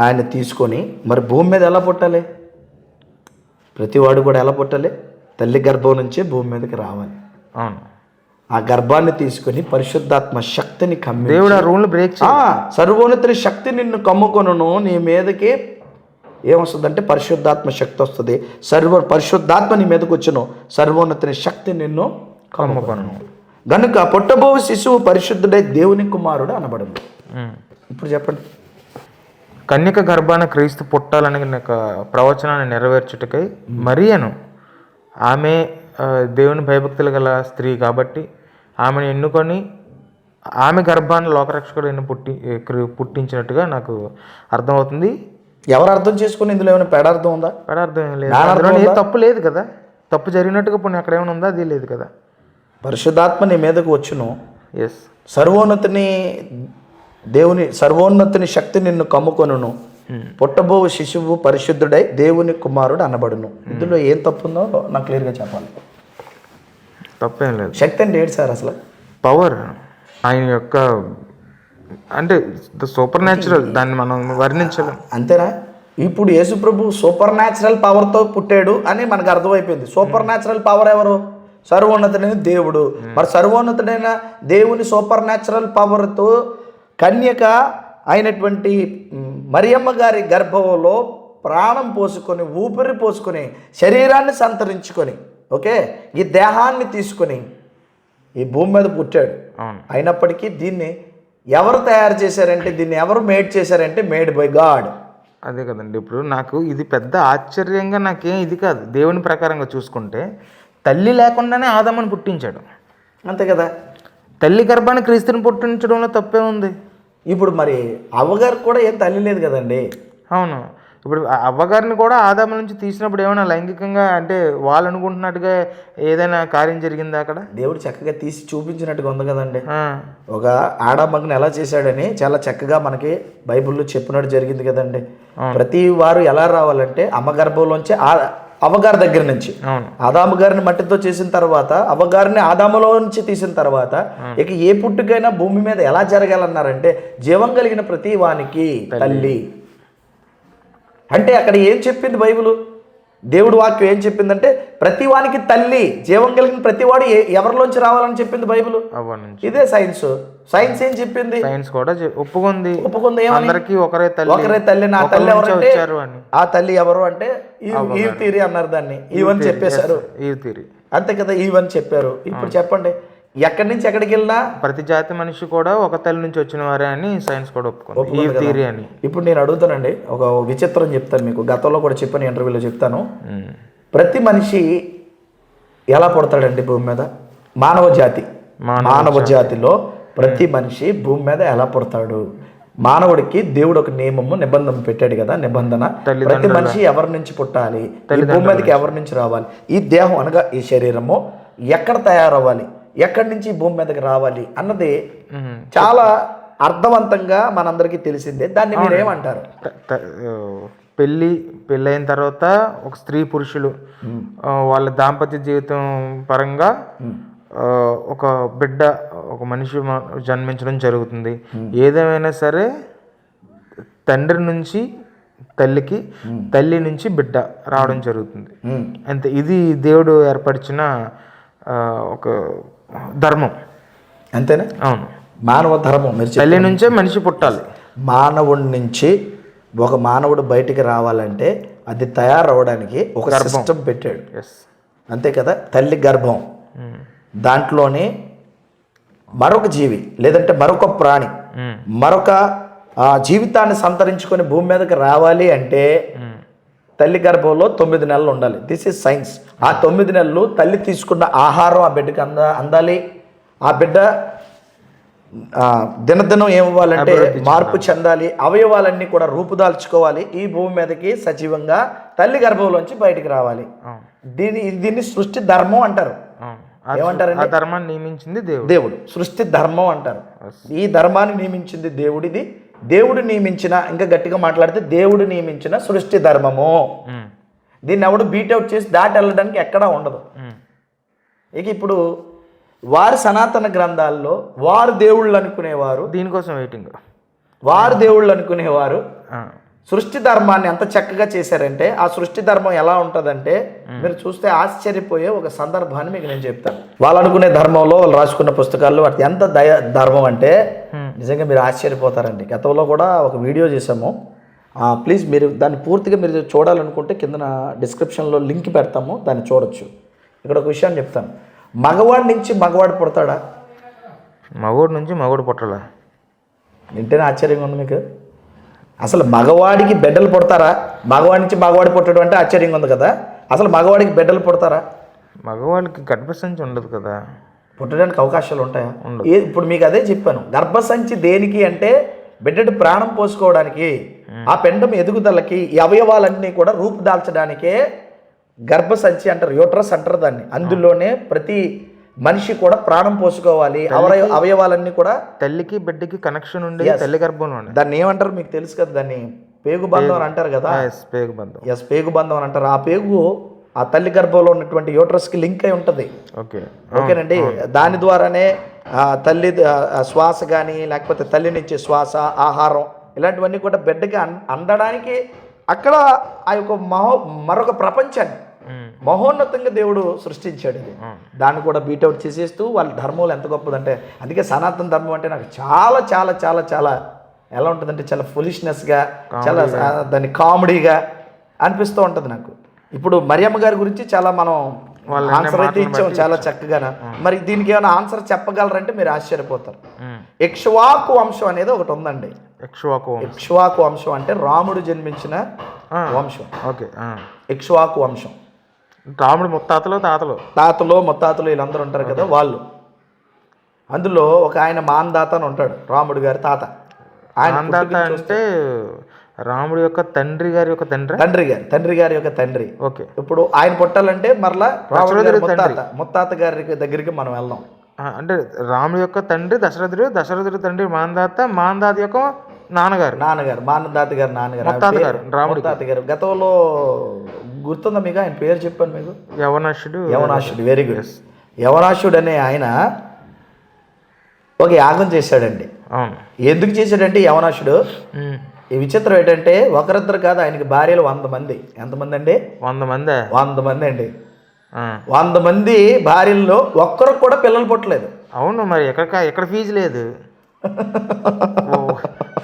B: ఆయన తీసుకొని మరి భూమి మీద ఎలా పుట్టాలి? ప్రతివాడు కూడా ఎలా పుట్టాలి? తల్లి గర్భం నుంచే భూమి మీదకి రావాలి.
A: అవును.
B: ఆ గర్భాన్ని తీసుకొని పరిశుద్ధాత్మ శక్తిని కమ్మి
A: దేవుడు ఆ రూల్ బ్రేక్
B: సర్వోన్నతుని శక్తి నిన్ను కమ్ముకొనును. నీ మీదకి ఏమొస్తుందంటే పరిశుద్ధాత్మ శక్తి వస్తుంది. పరిశుద్ధాత్మ నీ మీదకి వచ్చును. సర్వోన్నతుని శక్తి నిన్ను కమ్ముకొనును. గనుక పుట్టబో శిశువు పరిశుద్ధుడై దేవుని కుమారుడు అనబడును. ఇప్పుడు చెప్పండి.
A: కన్యక గర్భాన క్రీస్తు పుట్టాలని ప్రవచనాన్ని నెరవేర్చుటకై మరియను, ఆమె దేవుని భయభక్తులు గల స్త్రీ కాబట్టి ఆమెను ఎన్నుకొని ఆమె గర్భాన్ని లోకరక్షకుడు పుట్టించినట్టుగా నాకు అర్థమవుతుంది.
B: ఎవరు అర్థం చేసుకుని ఇందులో ఏమైనా పెడార్థం ఉందా?
A: పెడార్థం ఏం లేదు. అందులో ఏ తప్పు లేదు కదా. తప్పు జరిగినట్టుగా పుణ్యం అక్కడ ఏమైనా ఉందా? అది లేదు కదా.
B: పరిశుద్ధాత్మ నీ మీదకు వచ్చును.
A: ఎస్.
B: సర్వోన్నతుని శక్తి నిన్ను కమ్ముకొనును. పుట్టబో శిశువు పరిశుద్ధుడై దేవుని కుమారుడు అనబడును. ఇందులో ఏం తప్పు ఉందో నాకు క్లియర్గా చెప్పాలి.
A: తప్పేం లేదు.
B: శక్తి అంటే ఏంటి సార్? అసలు
A: పవర్ ఆయన యొక్క అంటే సూపర్ న్యాచురల్, దాన్ని మనం వర్ణించలేం.
B: అంతేనా? ఇప్పుడు యేసుప్రభు సూపర్ న్యాచురల్ పవర్తో పుట్టాడు అని మనకు అర్థమైపోయింది. సూపర్ న్యాచురల్ పవర్ ఎవరు? సర్వోన్నతుడైన దేవుడు. మరి సర్వోన్నతుడైన దేవుని సూపర్ న్యాచురల్ పవర్తో కన్యక అయినటువంటి మరియమ్మ గారి గర్భంలో ప్రాణం పోసుకొని, ఊపిరి పోసుకొని, శరీరాన్ని సంతరించుకొని, ఓకే, ఈ దేహాన్ని తీసుకొని ఈ భూమి మీద పుట్టాడు. అయినప్పటికీ దీన్ని ఎవరు తయారు చేశారంటే, దీన్ని ఎవరు మేడ్ చేశారంటే మేడ్ బై గాడ్.
A: అదే కదండి. ఇప్పుడు నాకు ఇది పెద్ద ఆశ్చర్యంగా నాకేం ఇది కాదు. దేవుని ప్రకారంగా చూసుకుంటే తల్లి లేకుండానే ఆదాముని పుట్టించాడు.
B: అంతే కదా.
A: తల్లి గర్భాన్ని క్రీస్తుని పుట్టించడంలో తప్పే ఉంది.
B: ఇప్పుడు మరి అవ్వగారికి కూడా ఏం తల్లి లేదు కదండి.
A: అవును. ఇప్పుడు అవ్వగారిని కూడా ఆదాము నుంచి తీసినప్పుడు ఏమైనా లైంగికంగా అంటే వాళ్ళు అనుకుంటున్నట్టుగా ఏదైనా కార్యం జరిగిందా అక్కడ?
B: దేవుడు చక్కగా తీసి చూపించినట్టుగా ఉంది కదండి. ఒక ఆడమ్మని ఎలా చేశాడని చాలా చక్కగా మనకి బైబిల్లో చెప్పినట్టు జరిగింది కదండి. ప్రతి వారు ఎలా రావాలంటే అమ్మ గర్భంలోంచి అవ్వగారి దగ్గర నుంచి.
A: అవును.
B: ఆదాము గారిని మట్టితో చేసిన తర్వాత అవ్వగారిని ఆదాములో నుంచి తీసిన తర్వాత ఇక ఏ పుట్టుకైనా భూమి మీద ఎలా జరగాలన్నారంటే జీవం కలిగిన ప్రతి వానికి తల్లి. అంటే అక్కడ ఏం చెప్పింది బైబిల్, దేవుడు వాక్యం ఏం చెప్పిందంటే ప్రతి వానికి తల్లి, జీవం కలిగిన ప్రతివాడు ఎవరిలోంచి రావాలని చెప్పింది బైబిల్. ఇదే సైన్స్. సైన్స్ ఏం చెప్పింది?
A: సైన్స్ కూడా ఒప్పుకుంది.
B: అందరికీ
A: ఒకరే
B: తల్లి. నా తల్లి ఎవరంటే ఆ తల్లి ఎవరు అంటే ఈవ్ థియరీ అన్నారు దాన్ని. ఈవని చెప్పేశారు.
A: ఈవ్ థియరీ
B: అంతే కదా, ఈవని చెప్పారు. ఇప్పుడు చెప్పండి, ఎక్కడి నుంచి ఎక్కడికి వెళ్ళినా
A: ప్రతి జాతి మనిషి కూడా ఒక తల్లి నుంచి వచ్చిన వారే అని సైన్స్ కూడా ఒప్పుకుంది, ఈవ్ థియరీ అని.
B: ఇప్పుడు నేను అడుగుతానండి, ఒక విచిత్రం చెప్తాను మీకు. గతంలో కూడా చెప్పాను, ఇంటర్వ్యూలో చెప్తాను. ప్రతి మనిషి ఎలా పుడతాడండి భూమి మీద? మానవ జాతిలో ప్రతి మనిషి భూమి మీద ఎలా పుడతాడు? మానవుడికి దేవుడు ఒక నిబంధన పెట్టాడు కదా, నిబంధన. ప్రతి మనిషి ఎవరి నుంచి పుట్టాలి, ఈ భూమి మీదకి ఎవరి నుంచి రావాలి, ఈ దేహం అనగా ఈ శరీరము ఎక్కడ తయారవ్వాలి, ఎక్కడి నుంచి భూమి మీదకి రావాలి అన్నది చాలా అర్థవంతంగా మనందరికీ తెలిసిందే. దాన్ని మీరేమంటారు?
A: పెళ్ళైన తర్వాత ఒక స్త్రీ పురుషులు వాళ్ళ దాంపత్య జీవితం పరంగా ఒక బిడ్డ, ఒక మనిషి జన్మించడం జరుగుతుంది. ఏదేమైనా సరే తండ్రి నుంచి తల్లికి, తల్లి నుంచి బిడ్డ రావడం జరుగుతుంది. అంతే. ఇది దేవుడు ఏర్పరిచిన ఒక ధర్మం.
B: అంతేనా?
A: అవును,
B: మానవ ధర్మం. మీరు
A: తల్లి నుంచే మనిషి పుట్టాలి.
B: మానవుడి నుంచి ఒక మానవుడు బయటికి రావాలంటే అది తయారవడానికి ఒక సిస్టమ్ పెట్టాడు. అంతే కదా, తల్లి గర్భం, దాంట్లోనే మరొక జీవి లేదంటే మరొక ప్రాణి మరొక జీవితాన్ని సంతరించుకొని భూమి మీదకి రావాలి అంటే తల్లి గర్భంలో 9 నెలలు ఉండాలి. This is science. ఆ 9 నెలలు తల్లి తీసుకున్న ఆహారం ఆ బిడ్డకి అందాలి. ఆ బిడ్డ దినదినం ఏమవ్వాలంటే మార్పు చెందాలి. అవయవాలన్నీ కూడా రూపుదాల్చుకోవాలి. ఈ భూమి మీదకి సజీవంగా తల్లి గర్భంలోంచి బయటికి రావాలి. దీన్ని సృష్టి ధర్మం అంటారు. ఏమంటారండి?
A: ధర్మాన్ని నియమించింది
B: దేవుడు. సృష్టి ధర్మం అంటారు. ఈ ధర్మాన్ని నియమించింది దేవుడిది. దేవుడు నియమించిన, ఇంకా గట్టిగా మాట్లాడితే దేవుడు నియమించిన సృష్టి ధర్మము. దీన్ని ఎవడు బీట్అవుట్ చేసి దాటి వెళ్ళడానికి ఎక్కడా ఉండదు. ఇక ఇప్పుడు వారి సనాతన గ్రంథాల్లో వారు దేవుళ్ళు అనుకునేవారు,
A: దీనికోసం వెయిటింగ్,
B: వారు దేవుళ్ళు అనుకునేవారు సృష్టి ధర్మాన్ని ఎంత చక్కగా చేశారంటే, ఆ సృష్టి ధర్మం ఎలా ఉంటుందంటే మీరు చూస్తే ఆశ్చర్యపోయే ఒక సందర్భాన్ని మీకు నేను చెప్తాను. వాళ్ళు అనుకునే ధర్మంలో వాళ్ళు రాసుకున్న పుస్తకాల్లో వాటి ఎంత ధర్మం అంటే నిజంగా మీరు ఆశ్చర్యపోతారండి. గతంలో కూడా ఒక వీడియో చేసాము. ప్లీజ్ మీరు దాన్ని పూర్తిగా మీరు చూడాలనుకుంటే కింద డిస్క్రిప్షన్లో లింక్ పెడతాము, దాన్ని చూడొచ్చు. ఇక్కడ ఒక విషయాన్ని చెప్తాను. మగవాడి నుంచి మగవాడు పుడతాడా?
A: మగవాడి నుంచి మగవాడు పుట్టాలా?
B: వింటేనే ఆశ్చర్యంగా ఉంది మీకు. అసలు మగవాడికి బిడ్డలు పుడతారా? మగవాడి నుంచి మగవాడి పుట్టడం అంటే ఆశ్చర్యంగా ఉంది కదా. అసలు మగవాడికి బిడ్డలు పుడతారా?
A: మగవాడికి గర్భసంచి ఉండదు కదా,
B: పుట్టడానికి అవకాశాలు ఉంటాయా? ఇప్పుడు మీకు అదే చెప్పాను. గర్భసంచి దేనికి అంటే బిడ్డడు ప్రాణం పోసుకోవడానికి, ఆ పెండం ఎదుగుదలకి, ఈ అవయవాలన్నీ కూడా రూపుదాల్చడానికే గర్భసంచి అంటారు, యూట్రస్ అంటారు దాన్ని. అందులోనే ప్రతి మనిషి కూడా ప్రాణం పోసుకోవాలి. అవయవాలన్నీ కూడా
A: తల్లికి బిడ్డకి కనెక్షన్ ఉండే తల్లి గర్భంలో.
B: దాన్ని ఏమంటారు మీకు తెలుసు కదా, దాన్ని పేగు బంధం అని అంటారు కదా.
A: పేగు బంధం.
B: పేగు బంధం అని అంటారు. ఆ పేగు ఆ తల్లి గర్భంలో ఉన్నటువంటి యూట్రస్కి లింక్ అయి ఉంటుంది. ఓకేనండి. దాని ద్వారానే తల్లి శ్వాస కానీ లేకపోతే తల్లి నుంచి శ్వాస, ఆహారం ఇలాంటివన్నీ కూడా బిడ్డకి అందడానికి అక్కడ ఆ యొక్క మరొక ప్రపంచాన్ని మహోన్నతంగా దేవుడు సృష్టించాడు. ఇది దాన్ని కూడా బీట్అవుట్ చేసేస్తూ వాళ్ళ ధర్మంలో ఎంత గొప్పదంటే, అందుకే సనాతన ధర్మం అంటే నాకు చాలా చాలా చాలా చాలా ఎలా ఉంటుందంటే చాలా ఫులిష్నెస్గా, చాలా దాన్ని కామెడీగా అనిపిస్తూ ఉంటుంది నాకు. ఇప్పుడు మరియమ్మ గారి గురించి చాలా మనం ఆన్సర్ అయితే ఇచ్చాము చాలా చక్కగా. మరి దీనికి ఏమైనా ఆన్సర్ చెప్పగలరంటే మీరు ఆశ్చర్యపోతారు. ఇక్ష్వాకు వంశం అనేది ఒకటి ఉందండి. ఇక్ష్వాకు వంశం అంటే రాముడు జన్మించిన వంశం. ఇక్ష్వాకు వంశం.
A: రాముడు తాతలు
B: ముత్తాతలు వీళ్ళందరూ ఉంటారు కదా వాళ్ళు. అందులో ఒక ఆయన మాందాత అని ఉంటాడు, రాముడు గారి తాత. ఆయన
A: అంటే రాముడి యొక్క తండ్రి గారి యొక్క
B: తండ్రి గారి యొక్క తండ్రి.
A: ఓకే.
B: ఇప్పుడు ఆయన పుట్టాలంటే మరలా ముత్తాత గారి దగ్గరికి మనం వెళ్దాం.
A: అంటే రాముడి యొక్క తండ్రి దశరథుడు, దశరథుడి తండ్రి మాందాత, మాందాత యొక్క నాన్నగారు
B: మా తాత గారు నాన్నగారు
A: తాతగారు రాముడు
B: తాతగారు గతంలో గుర్తుందా మీకు? ఆయన పేరు చెప్పాను మీకు. యవనాశుడు. Very good. యవనాశుడు అనే ఆయన ఒక యాగం చేశాడండి.
A: అవును.
B: ఎందుకు చేశాడంటే యవనాశుడు, ఈ విచిత్రం ఏంటంటే ఒకరిద్దరు కాదు, ఆయనకి భార్యలు 100 మంది. ఎంతమంది అండి? 100 మంది అండి. 100 మంది భార్యల్లో ఒక్కరికి కూడా పిల్లలు పుట్టలేదు.
A: అవును, మరి ఎక్కడ ఫీజు లేదు.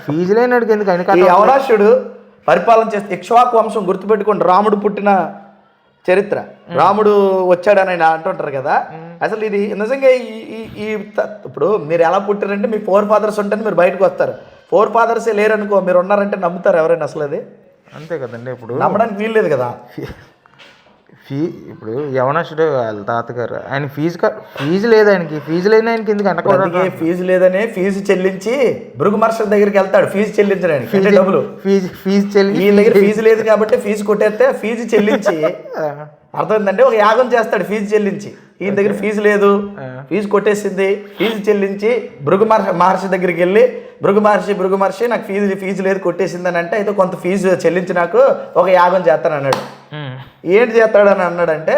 A: ఫీజు లేనాడికి ఎందుకు?
B: ఈ యవనాశుడు పరిపాలన చేస్తే ఇక్ష్వాకు వంశం గుర్తుపెట్టుకోండి, రాముడు పుట్టిన చరిత్ర. రాముడు వచ్చాడని ఆయన అంటుంటారు కదా. అసలు ఇది నిజంగా ఇప్పుడు మీరు ఎలా పుట్టారంటే మీ 4 ఫాదర్స్ ఉంటేనే మీరు బయటకు వస్తారు. 4 ఫాదర్సే లేరనుకో, మీరు ఉన్నారంటే నమ్ముతారు ఎవరైనా? అసలు అది
A: అంతే కదండి. ఇప్పుడు
B: నమ్మడానికి వీల్లేదు కదా.
A: ఇప్పుడు యవనాశుడు వాళ్ళ తాతగారు, ఆయన ఫీజు లేదు. ఆయనకి ఫీజు లేని ఆయనకి ఎందుకు అంటకూడదు?
B: ఫీజు లేదనే ఫీజు చెల్లించి భృగు మహర్షి దగ్గరికి వెళ్తాడు ఫీజు చెల్లించడానికి. డబ్బులు ఫీజు చెల్లి ఈ దగ్గర ఫీజు లేదు కాబట్టి ఫీజు కొట్టేస్తే ఫీజు చెల్లించి అర్థమైందంటే ఒక యాగం చేస్తాడు ఫీజు చెల్లించి. ఈయన దగ్గర ఫీజు లేదు, ఫీజు కొట్టేసింది. ఫీజు చెల్లించి భృగు మహర్షి దగ్గరికి వెళ్ళి, భృగు మహర్షి నాకు ఫీజు లేదు కొట్టేసింది అని అంటే, అయితే కొంత ఫీజు చెల్లించి నాకు ఒక యాగం చేస్తాను అన్నాడు. ఏంటి చేస్తాడని అన్నాడంటే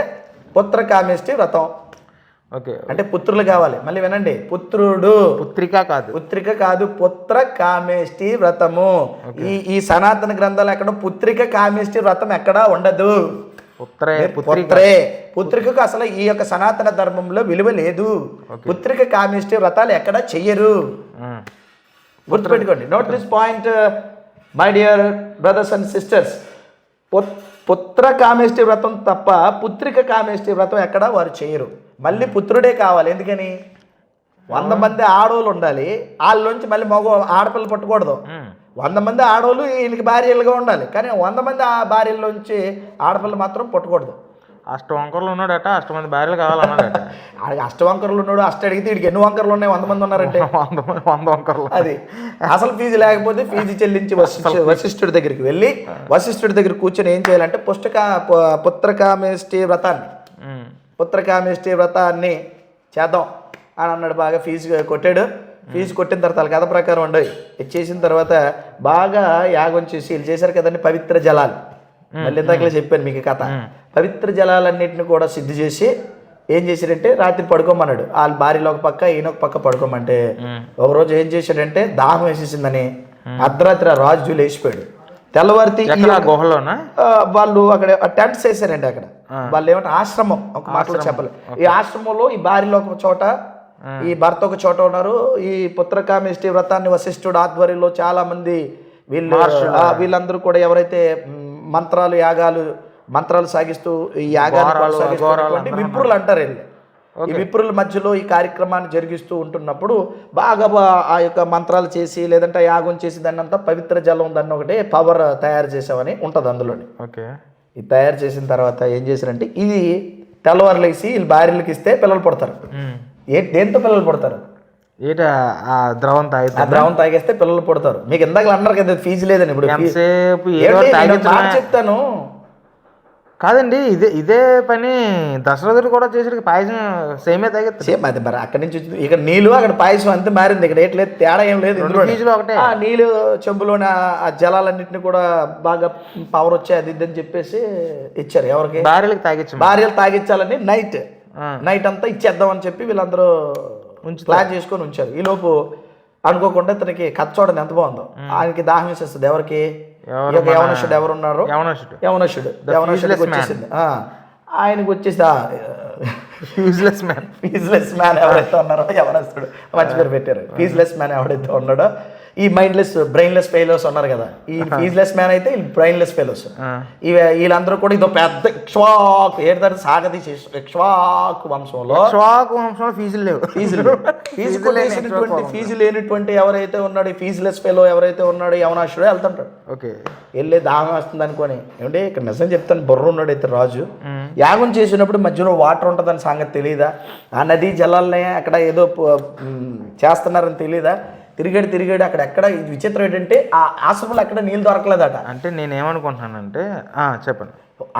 B: పుత్రకామేష్టి వ్రతం.
A: ఓకే,
B: అంటే పుత్రులు కావాలి. మళ్ళీ వినండి, పుత్రిక కాదు పుత్ర కామేష్టి వ్రతము. ఈ సనాతన గ్రంథాలు ఎక్కడ పుత్రిక కామేష్టి వ్రతం ఎక్కడా ఉండదు. పుత్రికకు అసలు ఈ యొక్క సనాతన ధర్మంలో విలువ లేదు. పుత్రిక కామేష్టి వ్రతాలు ఎక్కడ చెయ్యరు. గుర్తుపెట్టుకోండి. Note this point my dear brothers and sisters. పుత్ర కామేష్టి వ్రతం తప్ప పుత్రిక కామేష్టి వ్రతం ఎక్కడ వారు చేయరు. మళ్ళీ పుత్రుడే కావాలి. ఎందుకని? 100 మంది ఆడవాళ్ళు ఉండాలి, వాళ్ళలోంచి మళ్ళీ ఆడపిల్లలు పుట్టకూడదు. 100 మంది ఆడవాళ్ళు వీళ్ళకి భార్యలుగా ఉండాలి, కానీ 100 మంది ఆ భార్యల్లోంచి ఆడపిల్ల మాత్రం పుట్టకూడదు.
A: అష్టవంకర్లు ఉన్నాడట, 8 మంది భార్యలు కావాలన్నాడట.
B: అష్టవంకరులు ఉన్నాడు. అడిగితే వీడికి ఎన్ని వంకర్లు ఉన్నాయి? 100 మంది ఉన్నారంటే
A: 100 వంకర్లు.
B: అది అసలు ఫీజు లేకపోతే ఫీజు చెల్లించి వశిష్ఠుడి దగ్గరికి వెళ్ళి, వశిష్ఠుడి దగ్గర కూర్చొని ఏం చేయాలంటే పుత్రకామేష్టి వ్రతాన్ని చేద్దాం అని అన్నాడు. బాగా ఫీజు కొట్టాడు. ఫీజు కొట్టిన తర్వాత వాళ్ళ కథ ప్రకారం ఉండవు. ఇది చేసిన తర్వాత బాగా యాగం చేసి వీళ్ళు చేశారు కదండి పవిత్ర జలాలు. మళ్ళీ ఇందాకలే చెప్పాను మీకు కథ. పవిత్ర జలాలన్నింటినీ కూడా సిద్ధి చేసి ఏం చేశాడంటే రాత్రి పడుకోమన్నాడు. వాళ్ళ భార్యలో ఒక పక్క ఈయన ఒక పక్క పడుకోమంటే, ఒకరోజు ఏం చేశాడంటే దాహం వేసేసిందని అర్ధరాత్రి రాజు లేచిపోయాడు. తెల్లవారితే
A: గుహలోనా
B: వాళ్ళు అక్కడ టెంట్స్ వేసారండి. అక్కడ వాళ్ళు ఏమంటే ఆశ్రమం, ఒక మాటలో చెప్పాలి. ఈ ఆశ్రమంలో ఈ భార్యలో ఒక చోట, ఈ భర్త ఒక చోట ఉన్నారు. ఈ పుత్రకామేష్టి వ్రతాన్ని వశిష్ఠుడు ఆధ్వర్యంలో చాలా మంది వీళ్ళందరూ కూడా ఎవరైతే మంత్రాలు సాగిస్తూ ఈ యాగాన్ని సాగిస్తున్నటువంటి విప్రులు అంటారు వీళ్ళు. ఈ విప్రుల మధ్యలో ఈ కార్యక్రమాన్ని జరిగిస్తూ ఉంటున్నప్పుడు బాగా ఆ యొక్క మంత్రాలు చేసి లేదంటే యాగం చేసి దాన్ని అంతా పవిత్ర జలం దాన్ని ఒకటి పవర్ తయారు చేసామని ఉంటుంది అందులోని.
A: ఓకే,
B: ఇది తయారు చేసిన తర్వాత ఏం చేశారంటే ఇది తెల్లవారులు వేసి వీళ్ళు భార్యలకు ఇస్తే పిల్లలు పుడతారు. దేంతో పిల్లలు పుడతారు?
A: ద్రవం
B: తాగేస్తే పిల్లలు పుడతారు. మీకు ఇందాక అన్నారు కదా ఫీజు లేదని. ఇప్పుడు చెప్తాను
A: కాదండి, ఇదే పని దశరథుడు కూడా చేసి పాయసం సేమే తాగేది.
B: సేమ్ అది మరి అక్కడి నుంచి ఇక్కడ నీళ్ళు అక్కడ పాయసం అంతే మారింది. ఇక్కడ ఏట్లేదు, తేడా ఏం లేదు.
A: ఒకటే
B: నీళ్ళు చెంబులోని ఆ జలాలన్నింటినీ కూడా బాగా పవర్ వచ్చాయి అది ఇదని చెప్పేసి ఇచ్చారు. ఎవరికి? భార్యలు తాగించాలని నైట్ అంతా ఇచ్చేద్దామని చెప్పి వీళ్ళందరూ ప్లాన్ చేసుకొని ఉంచారు. ఈ లోపు అనుకోకుండా ఇతనికి కథ చూడండి ఎంత బాగుందో. ఆయనకి దాహం వేసేస్తుంది. ఎవరికి? యవనశుడు ఎవరున్నారు? యవనశుడు వచ్చేసింది. ఆయనకు వచ్చేసి ఫీజ్లెస్ మ్యాన్ ఎవరైతే ఉన్నారో యవనస్తుడు మంచి పేరు పెట్టారు. ఫీజ్లెస్ మ్యాన్ ఎవరైతే ఉన్నాడో ఈ బ్రెయిన్లెస్ ఫెయిలోస్ ఉన్నారు కదా, ఈ ఫీజ్లెస్ మ్యాన్ అయితే వీళ్ళు బ్రెయిన్లెస్ ఫెయిలోస్. వీళ్ళందరూ కూడా ఇదో పెద్ద ఇక్ష్వాకు ఏడాది సాగదీసి ఇక్ష్వాకు వంశంలో ఫీజు లేనటువంటి ఎవరైతే ఉన్నాడు ఈ ఫీజ్లెస్ ఫెయిలో ఎవరైతే ఉన్నాడో యవనాశుడు వెళ్తుంటాడు.
A: ఓకే,
B: వెళ్ళి దాహం వస్తుంది అనుకోని ఏమంటే ఇక్కడ నిజం చెప్తాను, బుర్ర ఉన్నాడు అయితే రాజు. యాగం చేసినప్పుడు మధ్యలో వాటర్ ఉంటుందని సంగతి తెలియదా? ఆ నదీ జలాలనే అక్కడ ఏదో చేస్తున్నారని తెలియదా? తిరిగాడు అక్కడ ఎక్కడ విచిత్రం ఏంటంటే ఆ ఆశ్రమంలో అక్కడ నీళ్ళు దొరకలేదట.
A: అంటే నేనేమనుకుంటున్నానంటే చెప్పండి,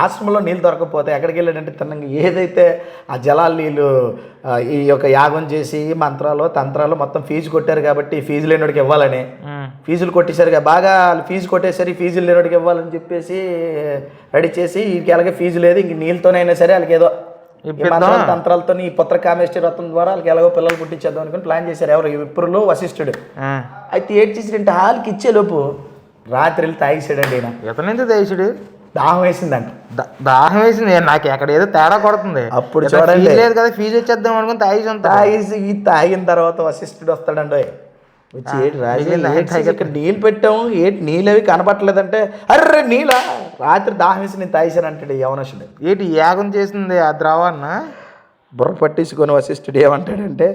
B: ఆశ్రమంలో నీళ్ళు దొరకకపోతే ఎక్కడికి వెళ్ళాడంటే తిన్నంగా ఏదైతే ఆ జలాల నీళ్ళు ఈ యొక్క యాగం చేసి మంత్రాలు తంత్రాలు మొత్తం ఫీజు కొట్టారు కాబట్టి ఫీజు లేనివాడికి ఇవ్వాలని ఫీజులు కొట్టేశారు బాగా వాళ్ళు ఫీజు కొట్టేసరి ఫీజులు లేనివాడికి ఇవ్వాలని చెప్పేసి రెడీ చేసి వీళ్ళకి అలాగే ఫీజు లేదు ఇంక నీళ్ళతోనైనా సరే వాళ్ళకి ఏదో తంత్రాలతో ఈ పుత్ర కామేష్టి వ్రతం ద్వారా వాళ్ళకి ఎలాగో పిల్లలు పుట్టించేద్దాం అనుకుని ప్లాన్ చేశారు ఎవరు విప్రులు వశిష్ఠుడు. అయితే ఏడ్ చేసాడంటే వాళ్ళకి ఇచ్చేలోపు రాత్రి వెళ్ళి తాగేసాడండి ఈయన.
A: ఎతనైతే తాగేసాడు,
B: దాహం వేసిందంట.
A: దాహం వేసింది నాకు ఎక్కడ ఏదో తేడా కొడుతుంది.
B: అప్పుడు చూడండి
A: లేదు కదా ఫీజు వచ్చేద్దాం అనుకుని
B: తాగేసి తాగిన తర్వాత వశిష్ఠుడు వస్తాడండి వచ్చి ఏడు రాజు ఇక్కడ నీళ్ళు పెట్టాము ఏంటి నీళ్ళు అవి కనపట్టలేదంటే అర్రే నీళ్ళ రాత్రి దాహం వేసి నేను తాగేసాను అంటాడు యవనసుడు.
A: ఏంటి యాగం చేసింది ఆ ద్రావాన్న
B: బుర్ర పట్టించుకొని వశిష్ఠుడు ఏమంటాడంటే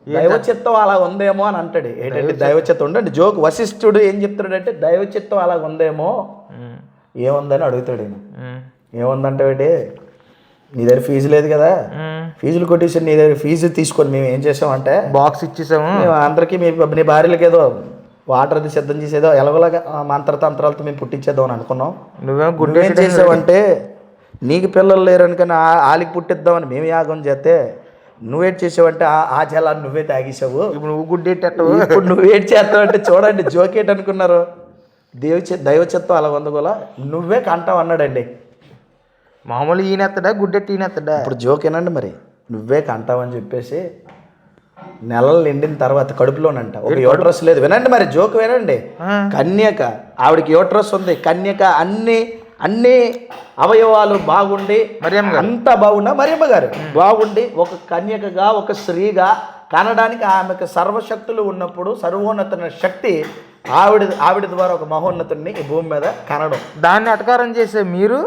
B: దైవచిత్తం అలా ఉందేమో అని అంటాడు. ఏంటంటే దైవచిత్తం ఉండండి జోక్. వశిష్ఠుడు ఏం చెప్తాడంటే దైవచిత్తం అలా ఉందేమో ఏముందని అడుగుతాడు ఈయన. ఏముందంటే నీ దగ్గర ఫీజు లేదు కదా, ఫీజులు కొట్టేసి నీ దగ్గర ఫీజు తీసుకొని మేము ఏం చేసామంటే
A: బాక్స్ ఇచ్చేసాము
B: మేము అందరికీ నీ భార్యలకి ఏదో వాటర్ అది సిద్ధం చేసేదో ఎలాగోలాగా మంత్రతంత్రాలతో మేము పుట్టించేద్దాం అని అనుకున్నాం. నువ్వేం చేసావంటే నీకు పిల్లలు లేరనుకని ఆలికి పుట్టిద్దామని మేము యాగం చేస్తే నువ్వేట్ చేసావంటే ఆ జలాన్ని నువ్వే తాగేసావు.
A: ఇప్పుడు నువ్వు గుడ్డేటట్టు
B: ఇప్పుడు నువ్వేట్ చేస్తావు అంటే చూడండి జోకేట్ అనుకున్నారు. దైవచిత్తం అలా వందగోలా నువ్వే కంటావు అన్నాడండి.
A: మామూలు ఈయనెత్తడా గుడ్డెట్టి ఈయనెత్తడా?
B: ఇప్పుడు జోకేనండి మరి నువ్వే కంటావని చెప్పేసి నెలలు నిండిన తర్వాత కడుపులోనంట ఒక యూట్రస్ లేదు. వినండి మరి జోక్ వినండి. కన్యక ఆవిడకి యూట్రస్ ఉంది, కన్యక అన్ని అవయవాలు బాగుండి అంతా బాగున్నా మరియమ్మ గారు బాగుండి ఒక కన్యకగా ఒక స్త్రీగా కనడానికి ఆమెకు సర్వశక్తులు ఉన్నప్పుడు సర్వోన్నత శక్తి ఆవిడ ద్వారా ఒక మహోన్నతుడిని ఈ భూమి మీద కనడం.
A: దాన్ని అటకారం చేసే మీరు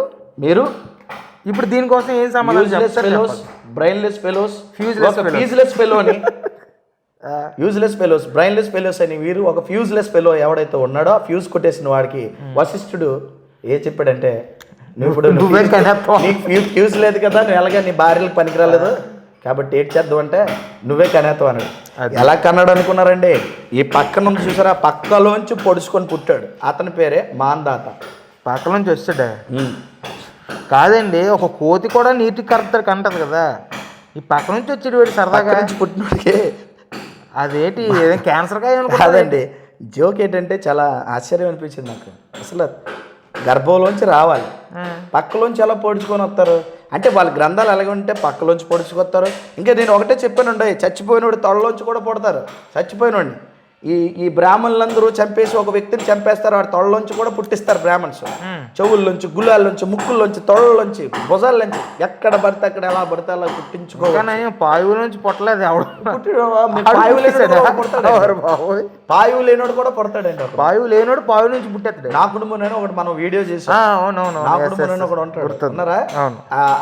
A: ఇప్పుడు దీనికోసం ఏం సమాధానం?
B: బ్రెయిన్లెస్ ఫెలోస్, ఫ్యూజ్లెస్ ఫెలో అని యూజ్లెస్ ఫెలోస్, బ్రెయిన్లెస్ ఫెలోస్ అని వీరు ఒక ఫ్యూజ్లెస్ ఫెలో ఎవడైతే ఉన్నాడో ఫ్యూజ్ కొట్టేసిన వాడికి వశిష్ఠుడు ఏ చెప్పాడంటే నువ్వు ఇప్పుడు ఫ్యూజ్ లేదు కదా, నువ్వు ఎలాగా నీ భార్యలకు పనికిరాలేదు కాబట్టి ఏం చేద్దాం అంటే నువ్వే కనేతావు అన్నాడు. ఎలా కన్నాడు అనుకున్నారండి? ఈ పక్క నుంచి చూసారా పక్కలోంచి పొడుచుకొని పుట్టాడు. అతని పేరే మాందాత.
A: పక్కలోంచి వచ్చాడా? కాదండి, ఒక కోతి కూడా నీటి కరెక్ట్ కంటది కదా, ఈ పక్క నుంచి వచ్చేది వీడు సరదాగా
B: నుంచి పుట్టినోడికి
A: అదేంటి క్యాన్సర్ కాయ
B: కాదండి. జోక్ ఏంటంటే చాలా ఆశ్చర్యం అనిపించింది నాకు. అసలు గర్భంలోంచి రావాలి, పక్కలోంచి ఎలా పొడుచుకొని వస్తారు అంటే వాళ్ళ గ్రంథాలు ఎలాగ ఉంటే పక్కలోంచి పొడుచుకొస్తారు. ఇంకా నేను ఒకటే చెప్పానండి, చచ్చిపోయినోడు తొడలోంచి కూడా పుడతారు. చచ్చిపోయినోడిని ఈ బ్రాహ్మణులందరూ చంపేసి ఒక వ్యక్తిని చంపేస్తారు, వాడి తొడలోంచి కూడా పుట్టిస్తారు బ్రాహ్మణ్స్. చెవుల్లోంచి, గుళ్ళాల్లోంచి, ముక్కుల్లోంచి, తొడలోంచి, భుజాల్లోంచి ఎక్కడ పడితే అక్కడ ఎలా పడితే అలా పుట్టించుకోవాలి.
A: పాయువు నుంచి పుట్టలేదు
B: పాయువు లేనోడు కూడా పుడతాడండి.
A: పాయువు లేనోడు పాయువు నుంచి పుట్టేస్తాడు.
B: నా కుటుంబంలో ఒకటి మనం వీడియో చేసాం. నా కుటుంబంలో ఒకటి ఉంటాడు ఉన్నారా,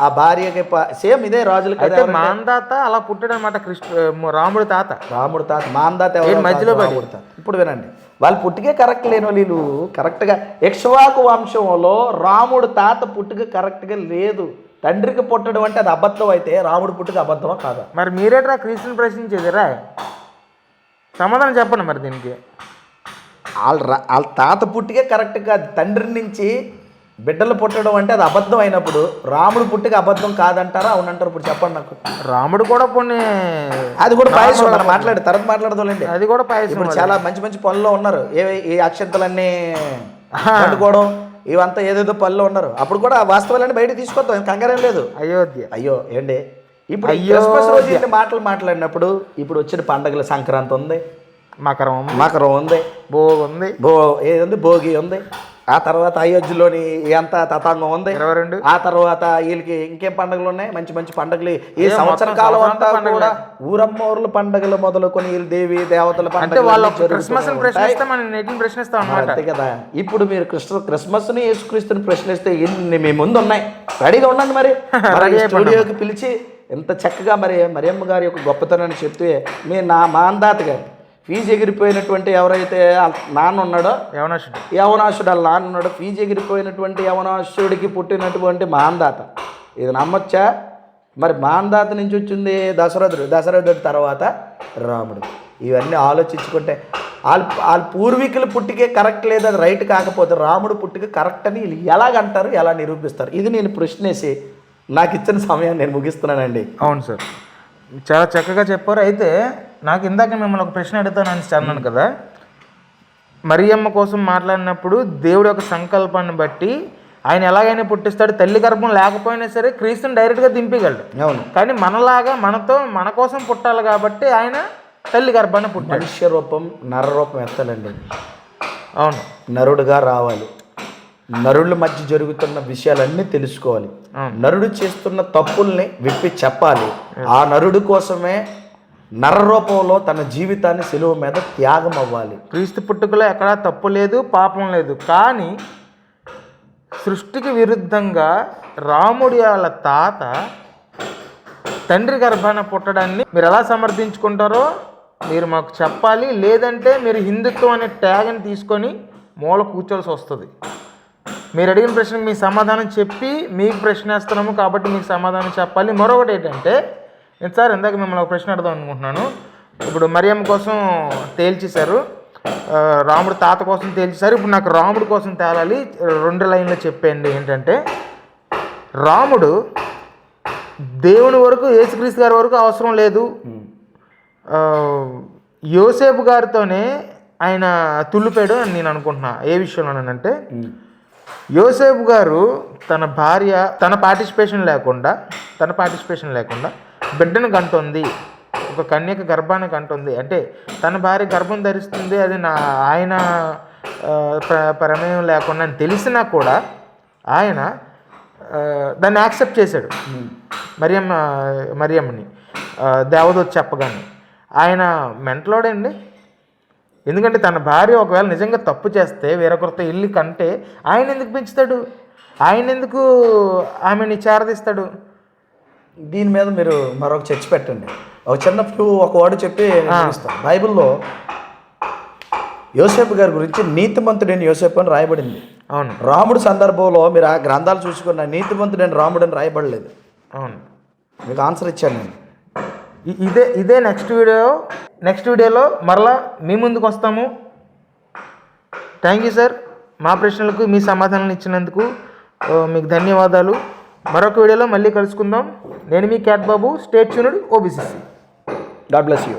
B: ఆ భార్యకి సేమ్ ఇదే రాజులకి.
A: అయితే మాందాత అలా పుట్టాడు అనమాట. రాముడు తాత
B: మాందాత మధ్యలో పుడతారు. ఇప్పుడు వినండి, వాళ్ళు పుట్టికే కరెక్ట్ లేని వీళ్ళు కరెక్ట్గా ఇక్ష్వాకు వంశంలో రాముడు తాత పుట్టుక కరెక్ట్గా లేదు. తండ్రికి పుట్టడం అంటే అది అబద్ధం అయితే రాముడు పుట్టుక అబద్ధమా కాదా?
A: మరి మీరేట్రా క్రీస్తుని ప్రశ్నించేదిరా? సమాధానం చెప్పండి మరి దీనికి.
B: వాళ్ళ తాత పుట్టికే కరెక్ట్ కాదు. తండ్రి నుంచి బిడ్డలు పుట్టడం అంటే అది అబద్ధం అయినప్పుడు రాముడు పుట్టిక అబద్ధం కాదంటారా అవునంటారు? ఇప్పుడు చెప్పండి నాకు.
A: రాముడు కూడా కొన్ని
B: అది కూడా పాయసం మాట్లాడి తర్వాత మాట్లాడదాంలేండి.
A: అది కూడా పాయసం.
B: ఇప్పుడు చాలా మంచి మంచి పనుల్లో ఉన్నారు. ఈ అక్షంతలన్నీ వండుకోవడం ఇవంతా ఏదేదో పనుల్లో ఉన్నారు. అప్పుడు కూడా వాస్తవాలన్నీ బయట తీసుకొద్దాం, కంగారేం లేదు. అయ్యో ఏంటి ఇప్పుడు క్రిస్మస్ రోజు మాటలు మాట్లాడినప్పుడు ఇప్పుడు వచ్చిన పండుగలు సంక్రాంతి ఉంది, మకరం ఉంది, ఏది భోగి ఉంది, ఆ తర్వాత అయోధ్యలోని ఎంత తతాంగం ఉంది, ఆ తర్వాత వీళ్ళకి ఇంకేం పండుగలు ఉన్నాయి, మంచి మంచి పండుగలు. ఈ సంవత్సర కాలం అంతా కూడా ఊరమ్మూర్ల పండుగలు మొదలుకొని వీళ్ళు దేవి దేవతల పండుగలు అంతే కదా. ఇప్పుడు మీరు క్రిస్మస్ ని యేసుక్రీస్తుని ప్రశ్నిస్తే ఎన్ని మీ ముందు ఉన్నాయి, రెడీగా ఉండండి. మరి స్టూడియోకి పిలిచి ఎంత చక్కగా మరియమ్మ గారి యొక్క గొప్పతనాన్ని చెప్తే మా మాందాత గారు ఫీజు ఎగిరిపోయినటువంటి ఎవరైతే నాన్న ఉన్నాడో యవనాశుడు వాళ్ళ నాన్న ఉన్నాడో, ఫీజు ఎగిరిపోయినటువంటి యవనాశుడికి పుట్టినటువంటి మాందాత. ఇది నమ్మొచ్చా? మరి మాందాత నుంచి వచ్చింది దశరథుడు తర్వాత రాముడు. ఇవన్నీ ఆలోచించుకుంటే వాళ్ళ పూర్వీకుల పుట్టికే కరెక్ట్ లేదు, అది రైట్ కాకపోతే రాముడు పుట్టిక కరెక్ట్ అని వీళ్ళు ఎలాగంటారు, ఎలా నిరూపిస్తారు? ఇది నేను ప్రశ్నేసి నాకు ఇచ్చిన సమయాన్ని నేను ముగిస్తున్నానండి.
A: అవును సార్, చాలా చక్కగా చెప్పారు. అయితే నాకు ఇందాక మిమ్మల్ని ఒక ప్రశ్న అడుగుతానని అన్నాను కదా, మరియమ్మ కోసం మాట్లాడినప్పుడు దేవుడి యొక్క సంకల్పాన్ని బట్టి ఆయన ఎలాగైనా పుట్టిస్తాడు. తల్లి గర్భం లేకపోయినా సరే క్రీస్తుని డైరెక్ట్గా దింపగలడు.
B: అవును.
A: కానీ మనలాగా మన కోసం పుట్టాలి కాబట్టి ఆయన తల్లి గర్భాన్ని పుట్టాడు.
B: మనుష్య రూపం నర రూపం ఎత్తాలండి.
A: అవును,
B: నరుడుగా రావాలి, నరుల మధ్య జరుగుతున్న విషయాలన్నీ తెలుసుకోవాలి, నరుడు చేస్తున్న తప్పుల్ని విప్పి చెప్పాలి. ఆ నరుడు కోసమే నర రూపంలో తన జీవితాన్ని సిలువ మీద త్యాగం అవ్వాలి.
A: క్రీస్తు పుట్టుకలో ఎక్కడా తప్పు లేదు, పాపం లేదు. కానీ సృష్టికి విరుద్ధంగా రాముడి వాళ్ళ తాత తండ్రి గర్భాన పుట్టడాన్ని మీరు ఎలా సమర్థించుకుంటారో మీరు మాకు చెప్పాలి. లేదంటే మీరు హిందుత్వం అనే ట్యాగ్ని తీసుకొని మూల కూర్చోవలసి వస్తుంది. మీరు అడిగిన ప్రశ్నకు మీ సమాధానం చెప్పి మీకు ప్రశ్న వేస్తున్నాము కాబట్టి మీకు సమాధానం చెప్పాలి. మరొకటి ఏంటంటే, సార్ ఇందాక మిమ్మల్ని ఒక ప్రశ్న అడదాం అనుకుంటున్నాను. ఇప్పుడు మరియమ్మ కోసం తేల్చేశారు, రాముడు తాత కోసం తేల్చేశారు. ఇప్పుడు నాకు రాముడు కోసం తేలాలి. 2 లైన్లో చెప్పండి. ఏంటంటే, రాముడు దేవుని వరకు, యేసుక్రీస్తు గారి వరకు అవసరం లేదు. యోసేపు గారితోనే ఆయన తుల్లిపోయాడు అని నేను అనుకుంటున్నా. ఏ విషయంలోనంటే, యోసేపు గారు తన భార్య తన పార్టిసిపేషన్ లేకుండా బిడ్డను కంటుంది, ఒక కన్యక గర్భాన్ని కంటుంది. అంటే తన భార్య గర్భం ధరిస్తుంది, అది ఆయన ప్రమేయం లేకుండా అని తెలిసినా కూడా ఆయన దాన్ని యాక్సెప్ట్ చేశాడు. మరియమ్మని దేవదూత చెప్పగానే ఆయన మెంటలోడండి. ఎందుకంటే తన భార్య ఒకవేళ నిజంగా తప్పు చేస్తే వేరొకరితో ఇల్లు కంటే ఆయన ఎందుకు పెంచుతాడు? ఆయన ఎందుకు ఆమెని చేరదీస్తాడు?
B: దీని మీద మీరు మరొక చర్చ పెట్టండి. ఒక వర్డ్ చెప్పి బైబిల్లో యోసేపు గారి గురించి నీతిమంతుడైన యోసేపు అని రాయబడింది.
A: అవును.
B: రాముడు సందర్భంలో మీరు ఆ గ్రంథాలు చూసుకున్న నీతిమంతుడైన రాముడు అని రాయబడలేదు.
A: అవును,
B: మీకు ఆన్సర్ ఇచ్చాను నేను.
A: ఇదే నెక్స్ట్ వీడియోలో మరలా మీ ముందుకు వస్తాము. థ్యాంక్ యూ సార్, మా ప్రశ్నలకు మీ సమాధానాలు ఇచ్చినందుకు మీకు ధన్యవాదాలు. మరొక వీడియోలో మళ్ళీ కలుసుకుందాం. నేను మీ cat Babu. Stay tuned. OBCC.
B: God bless you.